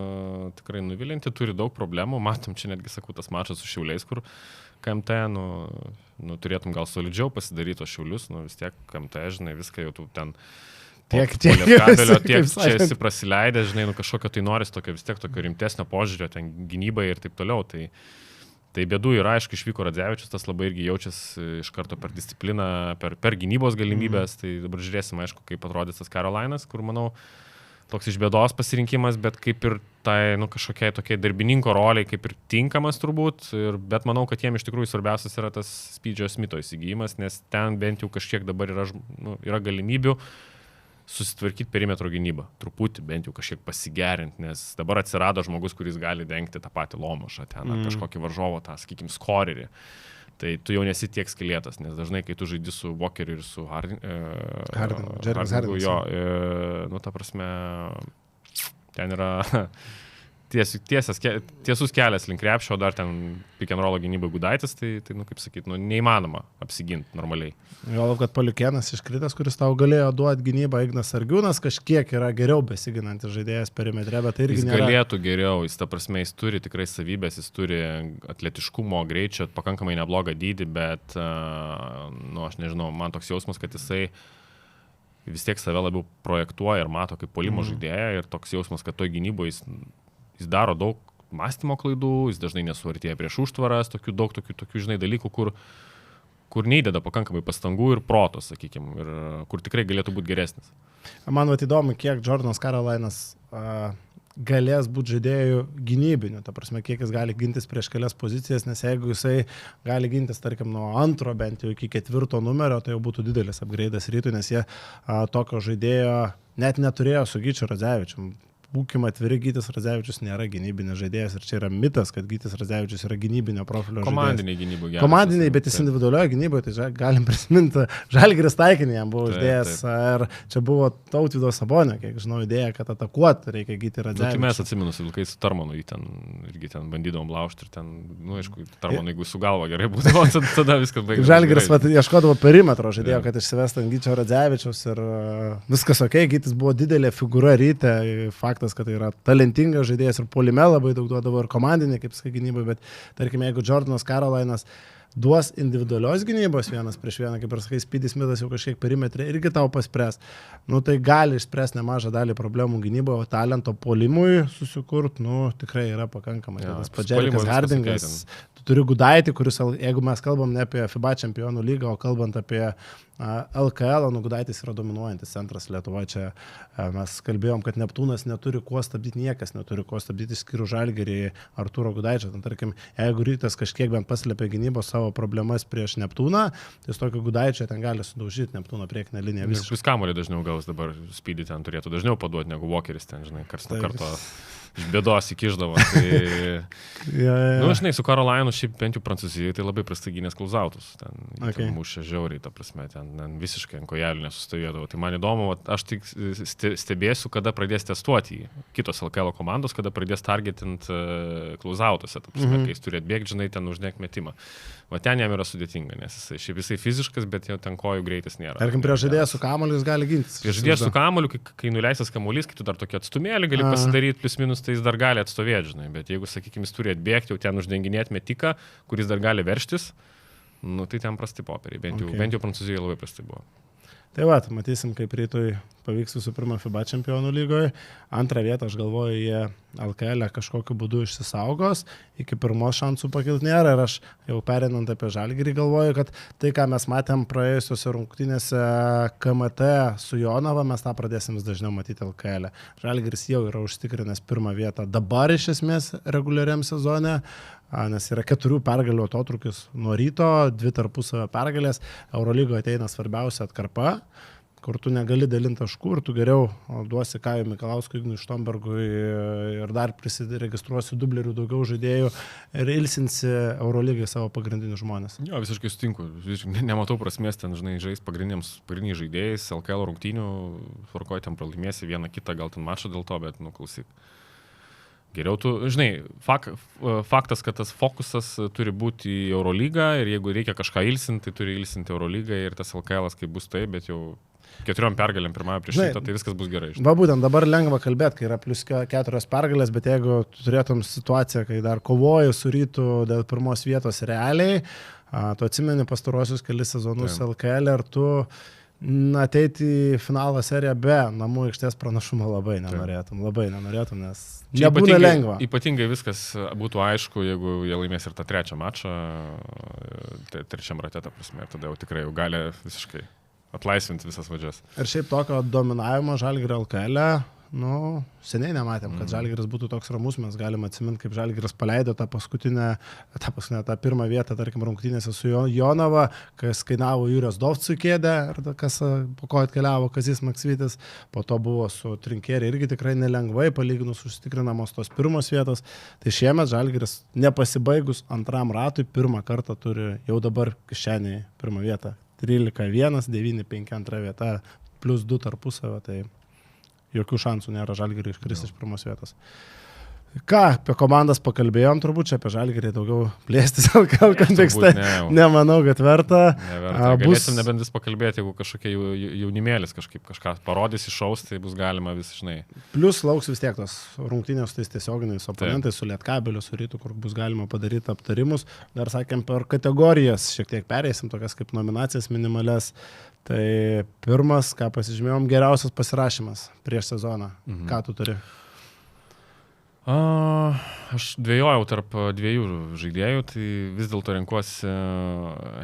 Tikrai nuvilinti, turi daug problemų. Matom, čia netgi sakau, tas mačas su Šiauliais, kur KMT, nu turėtum gal solidžiau pasidaryti Šiaulius, nu vis tiek KMT, žinai, viską jau tu ten tiek čia esi prasileidęs, žinai, nu kažkokio tai noris tokio vis tiek tokio rimtesnio požiūrio, ten gynybai ir taip toliau. Tai bėdų yra, aišku, išvyko Radzevičius, tas labai irgi jaučiasi iš karto per discipliną, per gynybos galimybės, tai dabar žiūrėsim, aišku, kaip atrodys tas Carolinas, kur, manau, toks iš bėdos pasirinkimas, bet kaip ir tai, nu, kažkokiai tokiai darbininko roliai, kaip ir tinkamas turbūt, bet manau, kad jiem iš tikrųjų svarbiausias yra tas Speedžio Smito įsigijimas, nes ten bent jau kažkiek dabar yra galimybių susitvarkyti perimetro gynybą, truputį bent jau kažkiek pasigerinti, nes dabar atsirado žmogus, kuris gali dengti tą patį Lomašą, ten kažkokį varžovo, tą, sakykime, skorerį. Tai tu jau nesi tiek skilėtas, nes dažnai, kai tu žaidi su Walkeriu ir su Hardingu, jo, nu, ta prasme, ten yra tiesus kelias link krepšio, dar ten pick and roll gynybai Gudaitis, tai kaip sakyt, neįmanoma apsiginti normaliai. Galvoju, kad Paliukėnas iškritęs, kuris tau galėjo duoti gynybą, Ignas Sargiūnas kažkiek yra geriau besiginantis žaidėjas perimetre, bet tai irgi jis galėtų geriau, jis ta prasme, jis turi tikrai savybės, jis turi atletiškumo, greičio, pakankamai neblogą dydį, bet, aš nežinau, man toks jausmas, kad jisai vis tiek save labiau projektuoja ir mato kaip puolimo žaidėją ir toks jausmas, kad toj gynyboje jis daro daug mąstymo klaidų, jis dažnai nesuartėja prieš užtvaras, daug tokių žinai, dalykų, kur neįdeda pakankamai pastangų ir proto, sakykime, ir kur tikrai galėtų būti geresnis. Man įdomu, kiek Jordanas Carolinas galės būti žaidėjų gynybinių, ta prasme, kiek jis gali gintis prieš kelias pozicijas, nes jeigu jisai gali gintis, tarkim, nuo 2 bent jau iki 4 numerio, tai jau būtų didelis upgrade'as Rytui, nes jie tokio žaidėjo net neturėjo su Gyčiu Radzevičium. Būkime atviri, Gytis Radzevičius nėra gynybinis žaidėjas ir čia yra mitas, kad Gytis Radzevičius yra gynybinio profilio žaidėjas. Komandiniai gynybai geras. Komandiniai, bet jis individualioje gynyboje, tai galim prisiminti, Žalgiris Taikinį jam buvo uždėjęs ir čia buvo Tautvydo Sabonio, kiek žinau, idėja, kad atakuoti reikia Gytį Radzevičius. Tai mes atsimenu su Vilkais su Tarmanu, irgi ten bandydavom laužti ir ten, aišku, Tarmanu, jeigu su galva gerai būdavo, tada viskas baigėsi. Žalgiris ieškodavo perimetro žaidėjo, kad išsivestų ant Gyčio Radzevičiaus ir viskas ok, Gytis buvo didelė figūra Ryte, faktas, kad tai yra talentingas žaidėjas ir puolime labai daug duodavo ir komandinė, kaip sakai, gynybai, bet tarkim, jeigu Jordanas Carolinas duos individualios gynybos 1-1, kaip ir sakai, Speedy Smithas jau kažkiek perimetrė irgi tau paspręs, tai gali išspręsti nemažą dalį problemų gynyboje, o talento puolimui susikurt, tikrai yra pakankamai. Tas Padžerikas Hardingas, tu turi Gudaitį, kuris, jeigu mes kalbam ne apie FIBA čempionų lygą, o kalbant apie LKL, Gudaitis yra dominuojantis centras Lietuvoje. Čia mes kalbėjom, kad Neptūnas neturi kuo stabdyti, niekas neturi kuo stabdyti, išskyrus Žalgirį Artūro Gudaičio. Tarkim, jeigu Rytas kažkiek bent paslėpė gynybos savo problemas prieš Neptūną, tai tokio Gudaičio ten gali sudaužyti Neptūno priekinę liniją. Vis kamuolį dažniau gaus dabar, Speedy ten turėtų dažniau paduoti negu Walkeris ten, žinai, karts nuo karto iš bėdos įkiždavo. Žinai, su Karolainu šiaip bent jau Prancūzijoje tai labai prastai gynės klauzautus. Ten mušė žiauriai, ta prasme, ten visiškai ant kojelių nesustovėdavo. Tai man įdomu, aš tik stebėsiu, kada pradės testuoti jį. Kitos LKL komandos, kada pradės targetint klauzautuose, ta prasme, kai jis turi atbėgti, žinai, ten uždėk metimą. Va ten jam yra sudėtinga, nes jisai fiziškas, bet jau ten kojų greitis nėra. Tarkim, prieš žaidėją su kamuoliu jis gali gintis. Prieš žaidėją su kamuoliu, kai nuleistas kamuolys, kai tu dar tokį atstumėlį gali pasidaryti plius minus, tai jis dar gali atstovėti, žinai, bet jeigu, sakykime, jis turi atbėgti, jau ten uždenginėti metiką, kuris dar gali verštis, tai ten prasti popieriai, bent jau Prancūzijoje labai prasti buvo. Tai va, matysim, kaip Rytui pavyks visų pirma FIBA čempionų lygoje. Antrą vietą, aš galvoju, jie LKL kažkokiu būdu išsisaugos, iki pirmos šansų pakilti nėra ir aš jau perinant apie Žalgirį galvoju, kad tai, ką mes matėm praėjusiuose rungtynėse KMT su Jonava, mes tą pradėsim vis dažniau matyti LKL. Žalgiris jau yra užtikrinęs pirmą vietą dabar iš esmės reguliariam sezone, nes yra 4 pergalių atotrūkis nuo Ryto, 2 tarpusavio pergalės, Eurolygoje ateina svarbiausia atkarpa, kur tu negali dalinti taškų ir tu geriau duosi Kajui Mikalauskui, Ignui Štombergui ir dar prisiregistruosi dublerių daugiau žaidėjų ir ilsinsi Eurolygai savo pagrindinius žmonės. Jo, visiškai sutinku. Nematau prasmės ten, žinai, žais pagrindiniais žaidėjais, LKL rungtynių, tvarkoji ten pralaimėsi vieną kitą, gal ten mačą dėl to, bet, klausyk. Geriau tu, žinai, faktas, kad tas fokusas turi būti į Eurolygą ir jeigu reikia kažką ilsinti, tai turi ilsinti Eurolygą ir tas LKL'as kaip bus tai, bet jau 4 pergalėm pirmąją prieš šitą, tai viskas bus gerai. Va būtent, dabar lengva kalbėti, kai yra plus 4 pergalės, bet jeigu turėtum situaciją, kai dar kovoji su Rytu dėl pirmos vietos realiai, tu atsimeni pastaruosius kelis sezonus LKL ir tu ateiti į finalo seriją be namų aikštės pranašumo labai nenorėtum, nes nebūna lengva. Ypatingai viskas būtų aišku, jeigu jie laimės ir tą trečią mačą, trečiam rate, ta prasme, tada jau tikrai jau gali visiškai atlaisvinti visas vadžias. Ir šiaip tokio dominavimo Žalgirio LKL, seniai nematėm, kad Žalgiris būtų toks ramus, mes galime atsiminti, kaip Žalgiris paleido tą pirmą vietą, tarkim, rungtynėse su Jonava, kas kainavo Jūrijos Dovcui kėdę, ir kas po ko atkeliavo Kazys Maksvytis, po to buvo su Trinkėri irgi tikrai nelengvai, palyginus užtikrinamos tos pirmos vietos, tai šiemet Žalgiris nepasibaigus antram ratui pirmą kartą turi jau dabar kišenį pirmą vietą, 13-1, 9-5 antra vieta, plus 2 tarpusavio, tai jokių šansų nėra Žalgiriui iškristi iš pirmos vietos. Ką, apie komandas pakalbėjom, turbūt čia apie Žalgirį daugiau plėstis LKL kontekste. Nemanau, kad verta. Galėsim nebent vis pakalbėti, jeigu kažkokie jaunimėlis kažką parodys išaus, tai bus galima vis žinai. Plus lauks vis tiek tos rungtynės su tais tiesioginiais oponentais, su Lietkabeliu, su Rytu, kur bus galima padaryti aptarimus. Dar sakėm, per kategorijas šiek tiek pereisim, tokias kaip nominacijas minimales. Tai pirmas, ką pasižymėjom, geriausias pasirašymas prieš sezoną. Ką tu turi? Aš dvejojau tarp dviejų žaidėjų, tai vis dėlto renkuosi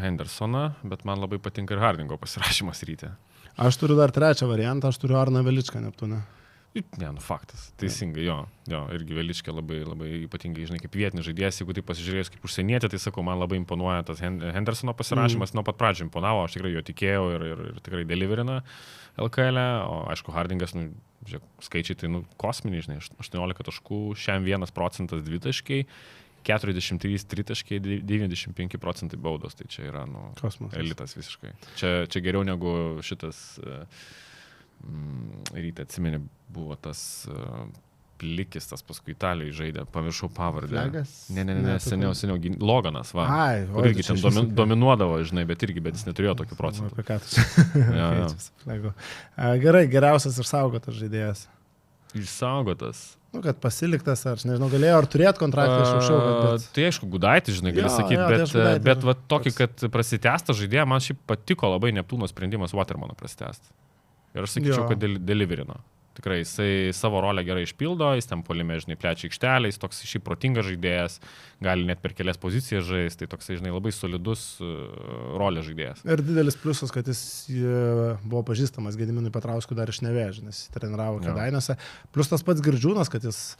Hendersoną, bet man labai patinka ir Hardingo pasirašymas ryte. Aš turiu dar trečią variantą, aš turiu Arną Veličką Neptūne. Ne, faktas, teisingai, jo, irgi Veličkė labai ypatingai, žinai, kaip vietinis žaidėjas, jeigu tai pasižiūrėjus kaip užsienietė, tai sakau, man labai imponuoja tas Hendersono pasirašymas, nuo pat pradžio imponavo, aš tikrai jo tikėjau ir tikrai deliverina LKL, o aišku, Hardingas, žiūrėk, skaičiai tai kosminiai, žinai, 18 taškų, šiam 1% dvitaškiai, 43 tritaškiai, 95% baudos, tai čia yra, kosmosas. Elitas visiškai. Čia geriau negu šitas... Ryte atsimeni, buvo tas Plikis, tas paskui Italijai žaidė, pamiršau pavardę. Flegas? Ne, seniau, Loganas, va. Kur irgi ten dominuodavo, žinai, bet jis neturėjo tokių procentų. Apie ką tu? Gerai, geriausias išsaugotas žaidėjas. Išsaugotas? Kad pasiliktas, ar nežinau, galėjo ar turėt kontraktą iš aukščiau. Bet... Tai aišku, Gudaitis, žinai, gali sakyti, bet va, tokį, kad prasitęstą žaidėją, man šiaip patiko labai Neptūno sprendimas Watermano prasitęsti. Ir aš sakyčiau, kad deliverino. Tikrai, jisai savo rolę gerai išpildo, jis ten puolime, žinai, plečia aikštelę, jis toks šiaip protingas žaidėjas, gali net per kelias pozicijas žaisti, tai toksai, žinai, labai solidus rolės žaidėjas. Ir didelis pliusas, kad jis buvo pažįstamas Gediminui Petrauskui dar iš Nevėžio, nes jis treniravo Kėdainiuose. Plus tas pats Girdžiūnas, kad jis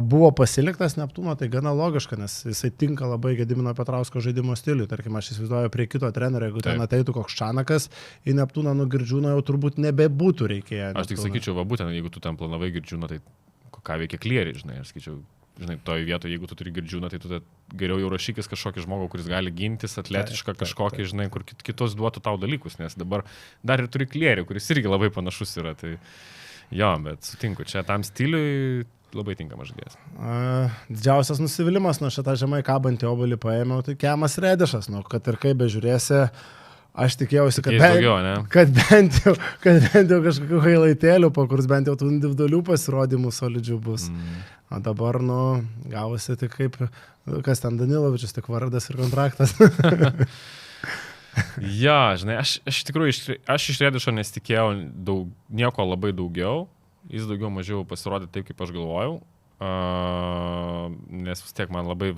buvo pasiliktas Neptūno, tai gana logiška, nes jisai tinka labai Gedimino Petrausko žaidimo stiliui. Tarkim, aš įsivaizduoju prie kito trenerio, jeigu ten ateitų koks Čanakas, į Neptūną nuo Girdžiūno jau turbūt nebebūtų reikėję. Aš tik sakyčiau, va būtent, jeigu tu ten planavai Girdžiūną, tai ką veikia Klieriai, žinai, aš sakyčiau, žinai, toje vietoje, jeigu tu turi Girdžiūną, tai tu geriau jau rašykis kažkokį žmogų, kuris gali gintis, atletišką kažkokį, žinai, kur kitos duotų tau dalykus, nes dabar dar ir turi Klierį, kuris irgi labai panašus yra. Tai jo, bet sutinku, čia tam stiliui labai tinkamas žaidėjas. Didžiausias nusivylimas nuo šitą žemai kabantį obuolį paėmiau, tai Kemas Redešas, kad ir kaip bežiūrėsi, aš tikėjausi, kad bent jau kažkokių hailaitėlių, po kurs bent jau tų individualių pasirodymų solidžių bus. O dabar, gavosi tik kaip, kas ten Danilovičius, tik vardas ir kontraktas. Ja, žinai, aš tikrųjų, aš iš Redešo nesitikėjau nieko labai daugiau. Jis daugiau mažiau pasirodė taip, kaip aš galvojau, nes vis tiek man labai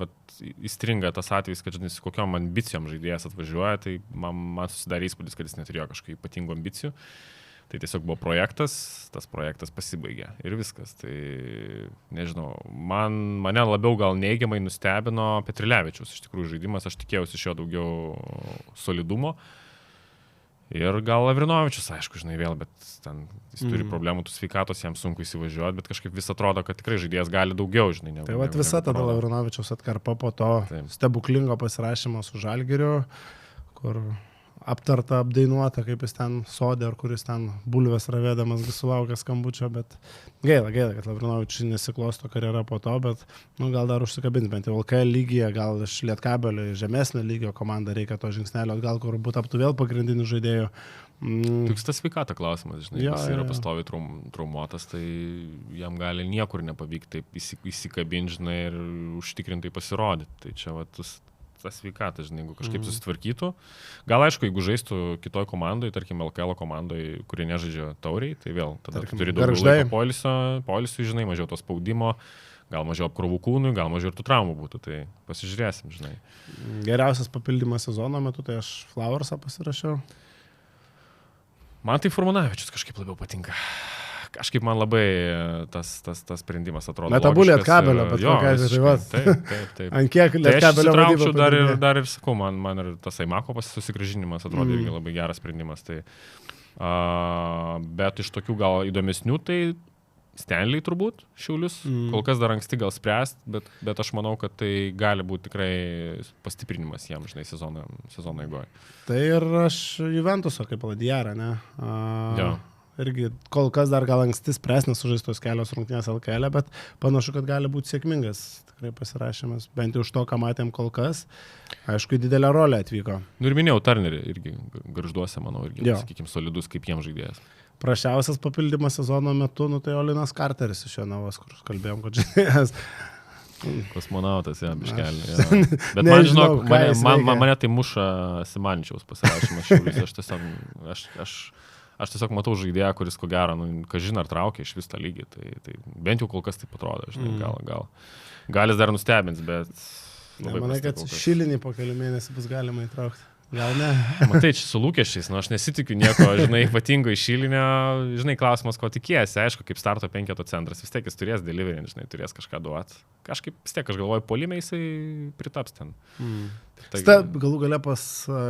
įstringa tas atvejis, kad žinai, su kokiom ambicijom žaidėjas atvažiuoja, tai man susidarė įspūdis, kad jis neturėjo kažkokių ypatingų ambicijų. Tai tiesiog buvo projektas, tas projektas pasibaigė ir viskas. Tai nežinau, mane labiau gal neigiamai nustebino Petrilevičius, iš tikrųjų žaidimas, aš tikėjausi iš jo daugiau solidumo. Ir gal Lavrinovičius, aišku, žinai, vėl, bet ten jis turi problemų, tų sveikatos, jam sunku įsivažiuoti, bet kažkaip vis atrodo, kad tikrai žaidėjas gali daugiau, žinai. Tai visa tada Lavrinovičiaus atkarpa po to stebuklingo pasirašymo su Žalgiriu, kur aptarta, apdainuota, kaip jis ten sodė, ar kuris ten bulves ravėdamas sulaukė skambučio, bet gaila, kad Lavrinovičius nesiklosto karjerą po to, bet gal dar užsikabins, bent jau LKL lygyje, gal iš Lietkabelio žemesnio lygio komanda reikia to žingsnelio, gal kur būtų aptų vėl pagrindinių žaidėjų. Tik tas sveikata klausimas, žinai, jis yra pastoviai traumuotas, tai jam gali niekur nepavykti taip įsikabinti, žinai, ir užtikrintai pasirodyti. Tai čia tas sveikata, žinai, jeigu kažkaip susitvarkytų. Gal aišku, jeigu žaistų kitoj komandai, tarkim LKL komandai, kurie nežaidžia tauriai, tai vėl tada turi daugiau laiko poilsiui, žinai, mažiau to spaudimo, gal mažiau apkrovų kūnui, gal mažiau ir tų traumų būtų, tai pasižiūrėsim, žinai. Geriausias papildymas sezono metu, tai aš Flauersą pasirašiau. Man tai Furmanavičius kažkaip labiau patinka. Kažkaip man labai tas sprendimas atrodo. Metabulė Lietkabelio, bet kokia atveju. Taip. Ant kiek Lietkabelio vadyba. Dar ir sakau, man ir tas Aimako susigrąžinimas atrodo irgi labai geras sprendimas. Tai, bet iš tokių gal įdomesnių, tai Stanley turbūt, Šiaulius. Kol kas dar anksti gal spręst, bet aš manau, kad tai gali būti tikrai pastiprinimas jam, žinai, sezono eigoje. Tai ir aš Juventuso kaip Ladjarą, ne? irgi kol kas dar gal anksti spręsnis sužaistos kelios rungtynės LKL, bet panašu, kad gali būti sėkmingas tikrai pasirašymas, bent jau už to, ką matėm kol kas. Aišku, didelę rolę atvyko. Nu ir minėjau Turnerį irgi garžduose, manau, irgi, sakykime, solidus kaip jiems žaidėjas. Prašiausias papildymas sezono metu, nu tai Olinas Carteris iš Jonavos, kur kalbėjom, kad žaidėjas. Kosmonautas, biškelį. Ja. Bet man, žinok, mane tai muša Simančiaus pasirašymas šiaulius. Aš tiesiog matau žaidėją, kuris ko gero, kažin ar traukia iš vis tą lygį. Tai bent jau kol kas taip atrodo, žinai, gal jis dar nustebins, bet... Manai, kad Šilinį po kelių mėnesių bus galima įtraukti. Gal ne? Matai, čia su lūkesčiais, aš nesitikiu nieko, žinai, ypatingo iš Šilinio, žinai, klausimas, ko tikėsi, aišku, kaip starto penketo centras, vis tiek jis turės delivery, žinai, turės kažką duoti. Kažkaip, vis tiek, aš galvoju, puolime jisai pritaps ten. Galų gale pas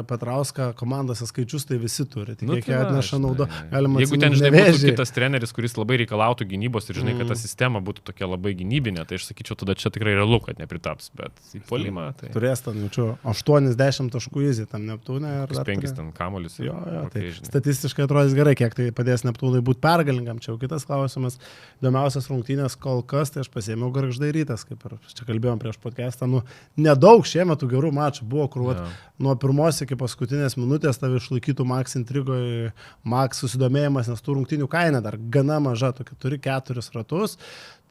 Petrauską komandose skaičius tai visi turi, tik kiek atneša naudo. Jeigu ten, žinai, būtų kitas treneris, kuris labai reikalautų gynybos ir, žinai, kad ta sistema būtų tokia labai gynybinė, tai aš sakyčiau, tada čia tikrai realu, kad nepritaps, bet į puolimą tai... Turės ten, jaučiu, 80 taškų įzį tam Neptūne. 5 ten kamuolius. Jo, tai statistiškai atrodys gerai, kiek tai padės Neptūnai būti pergalingam, čia jau kitas klausimas. Įdomiausias rungtynės kol kas, tai aš pasiėmiau Gargždai Rytas, kaip ir čia kalbėjom prieš podcastą, nedaug šiemet tų gerų mačų buvo, kur nuo pirmos iki paskutinės minutės tave išlaikytų Max intrigoje, Max susidomėjimas, nes tų rungtynių kaina dar gana maža, tokia turi 4 ratus,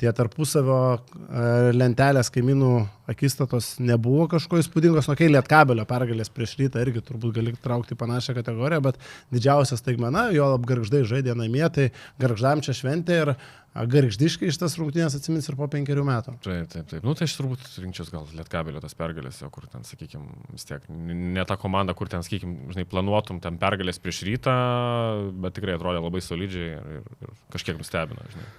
tie tarpusavio lentelės kaimynų akistatos nebuvo kažko įspūdingos, Lietkabelio pergalės prieš Rytą irgi turbūt gali traukti panašią kategoriją, bet didžiausias staigmena, jo Gargždai žaidė namie, tai Gargždam čia šventė ir Gargždiškai iš tas rungtynės atsimins ir po 5 metų. Taip. Nu, tai aš turbūt rinkčiaus gal Lietkabelio tas pergalės, jo, kur ten, sakykime, vis tiek, ne ta komanda, kur ten, sakykime, žinai, planuotum ten pergalės prieš Rytą, bet tikrai atrodė labai solidžiai ir kažkiek nustebino, žinai.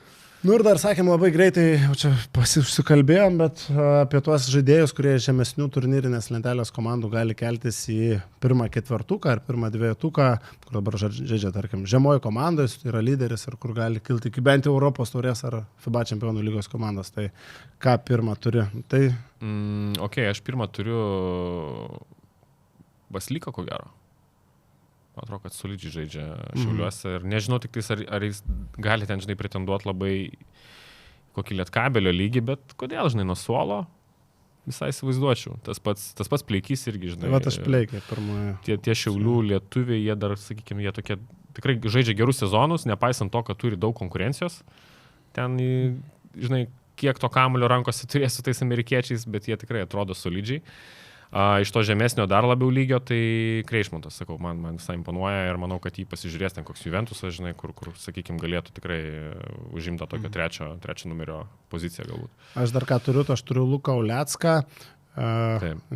Nu ir dar sakėm labai greitai, čia pasikalbėjom, bet apie tuos žaidėjus, kurie žemesnių turnyrinės lentelės komandų gali keltis į pirmą ketvertuką ar pirmą dvejetuką, kur dabar žaidžia, tarkim, žemoji komandos, tai yra lyderis ir kur gali kilti iki bent Europos taurės ar FIBA čempionų lygos komandos. Tai ką pirmą turi? Tai... Aš pirmą turiu Baslyką, ko gero. Man atrodo, kad solidžiai žaidžia Šiauliuose ir nežinau tik tais, ar jis gali ten, žinai, pretenduoti labai kokį Lietkabelio lygį, bet kodėl, žinai, nuo suolo visai įsivaizduočiau. Tas pats Pleikys irgi, žinai. Va, aš Pleikė pirmoje. Tie Šiaulių lietuviai, jie dar, sakykime, jie tokie tikrai žaidžia gerus sezonus, nepaisant to, kad turi daug konkurencijos. Ten, žinai, kiek to kamuolio rankose turės su tais amerikiečiais, bet jie tikrai atrodo solidžiai. Iš to žemesnio dar labiau lygio, tai Kreišmontas, sakau, man visai imponuoja ir manau, kad jį pasižiūrės ten koks Juventusas, žinai, kur sakykime, galėtų tikrai užimti tokią trečio numerio poziciją galbūt. Aš dar ką turiu, aš turiu Luką Ulecką,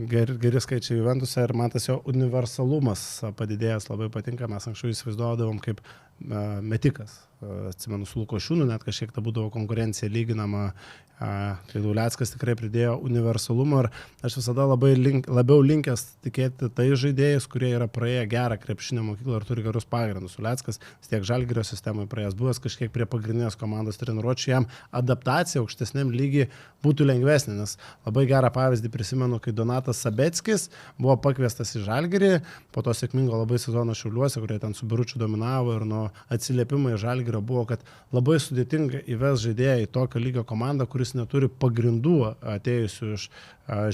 geri skaičiai Juventuse ir man tas jo universalumas padidėjęs labai patinka, mes anksčiau įsivaizduodavom kaip metikas. Atsimenu, su Lukošiūnu net kažkiek ta būdavo konkurencija lyginama, tai Uleckas tikrai pridėjo universalumą ir aš visada labiau linkęs tikėti tai žaidėjais, kurie yra praėję gerą krepšinio mokyklą ir turi gerus pagrindus. Uleckas vis tiek Žalgirio sistemai praėjęs, buvęs kažkiek prie pagrindinės komandos treniruočių, jam adaptacija aukštesniam lygiai būtų lengvesnė, nes labai gerą pavyzdį prisimenu, kai Donatas Sabeckis buvo pakviestas į Žalgirį, po to sėkmingo labai sezono Šiauliuose, kurie ten su Biručiu dominavo ir nuo atsiliepimai Žalgirio buvo, kad labai sudėtinga įves žaidėją į tokio lygio komandą, kuris neturi pagrindų atėjusių iš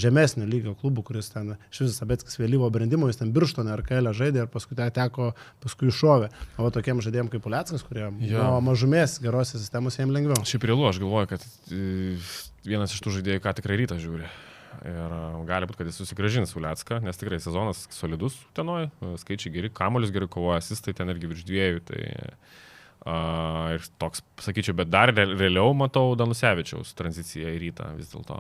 žemesnio lygio klubų, kuris ten iš visas Sabeckis vėlyvo brandimo, jis ten Birštone ar KL žaidė ir paskui iššovė. O tokiem žaidėjim kaip Uleckas, kurie nuo mažumės gerose sistemose jiems lengviau. Šiaip realu, aš galvoju, kad vienas iš tų žaidėjų, ką tikrai Rytas žiūri. Ir gali būti, kad jis susigrąžins Ulecką, nes tikrai sezonas solidus tenoj, skaičiai geri, kamuolius geri kovoja, asistai ten irgi virš 2, tai ir toks, sakyčiau, bet dar realiau matau Danusevičiaus tranziciją į Rytą vis dėlto.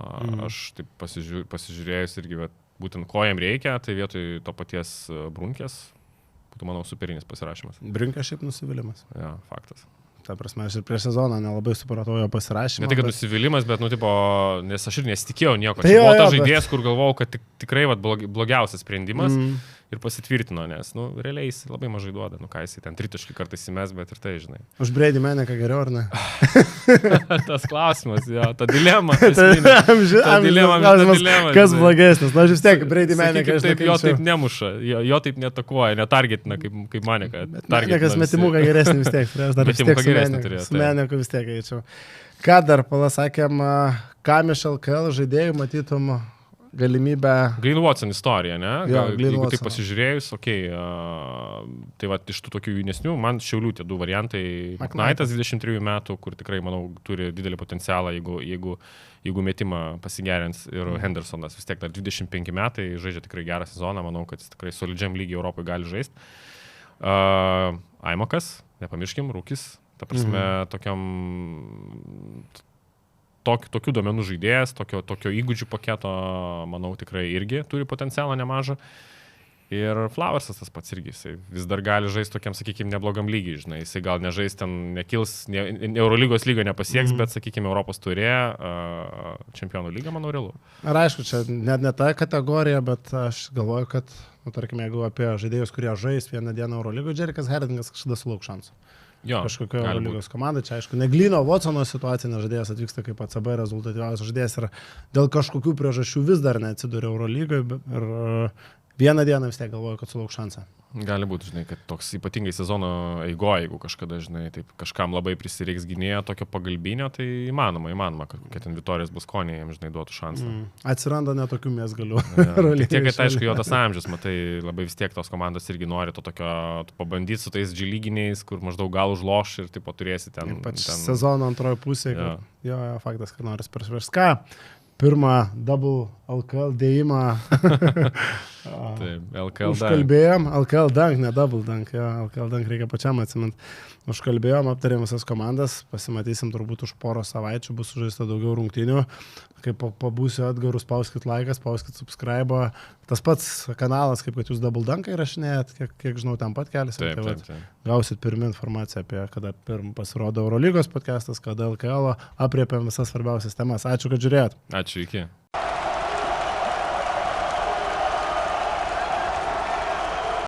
Aš taip pasižiūrėjus irgi, bet būtent ko jam reikia, tai vietoj to paties Brunkės būtų, manau, superinis pasirašymas. Brinkė šiaip nusivylimas. Ja, faktas. Ta prasme, aš ir prieš sezoną nelabai supratau jo pasirašymą. Ne tai, kad nusivylimas, bet, nes aš ir nesitikėjau nieko. Tai čia buvo tas žaidėjas, kur galvojau, kad tikrai blogiausias sprendimas ir pasitvirtino, nes, realiai jis labai mažai duoda, ką jis ten tritaškį kartais įmes, bet ir tai, žinai. Už Brady Maneką geriau, ar ne? Tas klausimas, jo, ta dilema. Kas blogesnis? Na, aš vis tiek Brady Maneką. Jo taip nemuša, jo taip netakuoja, netargetina kaip Maneka. Manekas metimuką geresnį vis tiek. Metimuką geresnį turėjo. Su Maneku vis tiek eičiau. Ką dar pasakėm, kam iš LKL žaidėjų matytum galimybę... Glyn Watson istorija, ne? Jeigu taip pasižiūrėjus, tai va, iš tų tokių jaunesnių, man Šiaulių tie du variantai. McKnightas 23 metų, kur tikrai, manau, turi didelį potencialą, jeigu metimą pasigerins, ir Hendersonas vis tiek dar 25 metai, žaidžia tikrai gerą sezoną, manau, kad jis tikrai solidžiam lygiai Europai gali žaisti. Aimokas, nepamirškim, rūkis, ta prasme, tokių duomenų žaidėjas, tokio įgūdžių paketo, manau, tikrai irgi turi potencialą nemažą. Ir Flowersas tas pats irgi, jisai vis dar gali žaisti tokiam, sakykime, neblogam lygiai, žinai, jisai gal nežais ten, nekils, Eurolygos lygio nepasieks, bet, sakykime, Europos turė, čempionų lyga, manau, realu. Ar aišku, čia net ne ta kategorija, bet aš galvoju, kad, tarkime, jeigu apie žaidėjus, kurie žais vieną dieną Eurolygoje, Džerikas Hardingas kažkada sulauks šansų. Kažkokio Eurolygos komandai, čia aišku, ne Glyno Watsono situacija, nes žaidėjas atvyksta kaip ACB rezultatyviausias žaidėjas ir dėl kažkokių priežasčių vis dar neatsiduria Eurolygoje ir vieną dieną vis tiek galvoju, kad sulauks šansą. Gali būti, žinai, kad toks ypatingai sezono eigoje, jeigu kažkada, žinai, taip kažkam labai prisireiks gynėjo tokio pagalbinio, tai įmanoma, kad ten Vitorijos Baskonė jiems, žinai, duotų šansą. Atsiranda netokių mėsgalių. Tiek, kad aišku, jo tas amžius, matai, labai vis tiek tos komandos irgi nori to tokio pabandyti su tais G-lyginiais, kur maždaug gal užloš ir taip turėsi ten. Ypač sezono antroje pusėje. Jo, faktas, kad noris persvers. Ką? Pirmą double LKL dėjimą. Taip, LKL užkalbėjom, LKL dunk, ne double dunk, LKL dunk reikia pačiam atsimint. Užkalbėjom, aptarėm visas komandas, pasimatysim turbūt už porą savaičių, bus sužaista daugiau rungtynių. Kai pabūsiu Edgarų, spauskit laiką, spauskit subscribe. Tas pats kanalas, kaip kad jūs double dunką įrašinėjat, kiek žinau, ten pat keliasi. Taip. Gausit pirmą informaciją apie, kada pasirodo Eurolygos podcastas, kada LKL, apriepiam visas svarbiausias temas. Ačiū, kad žiūrėjot. Ačiū, iki.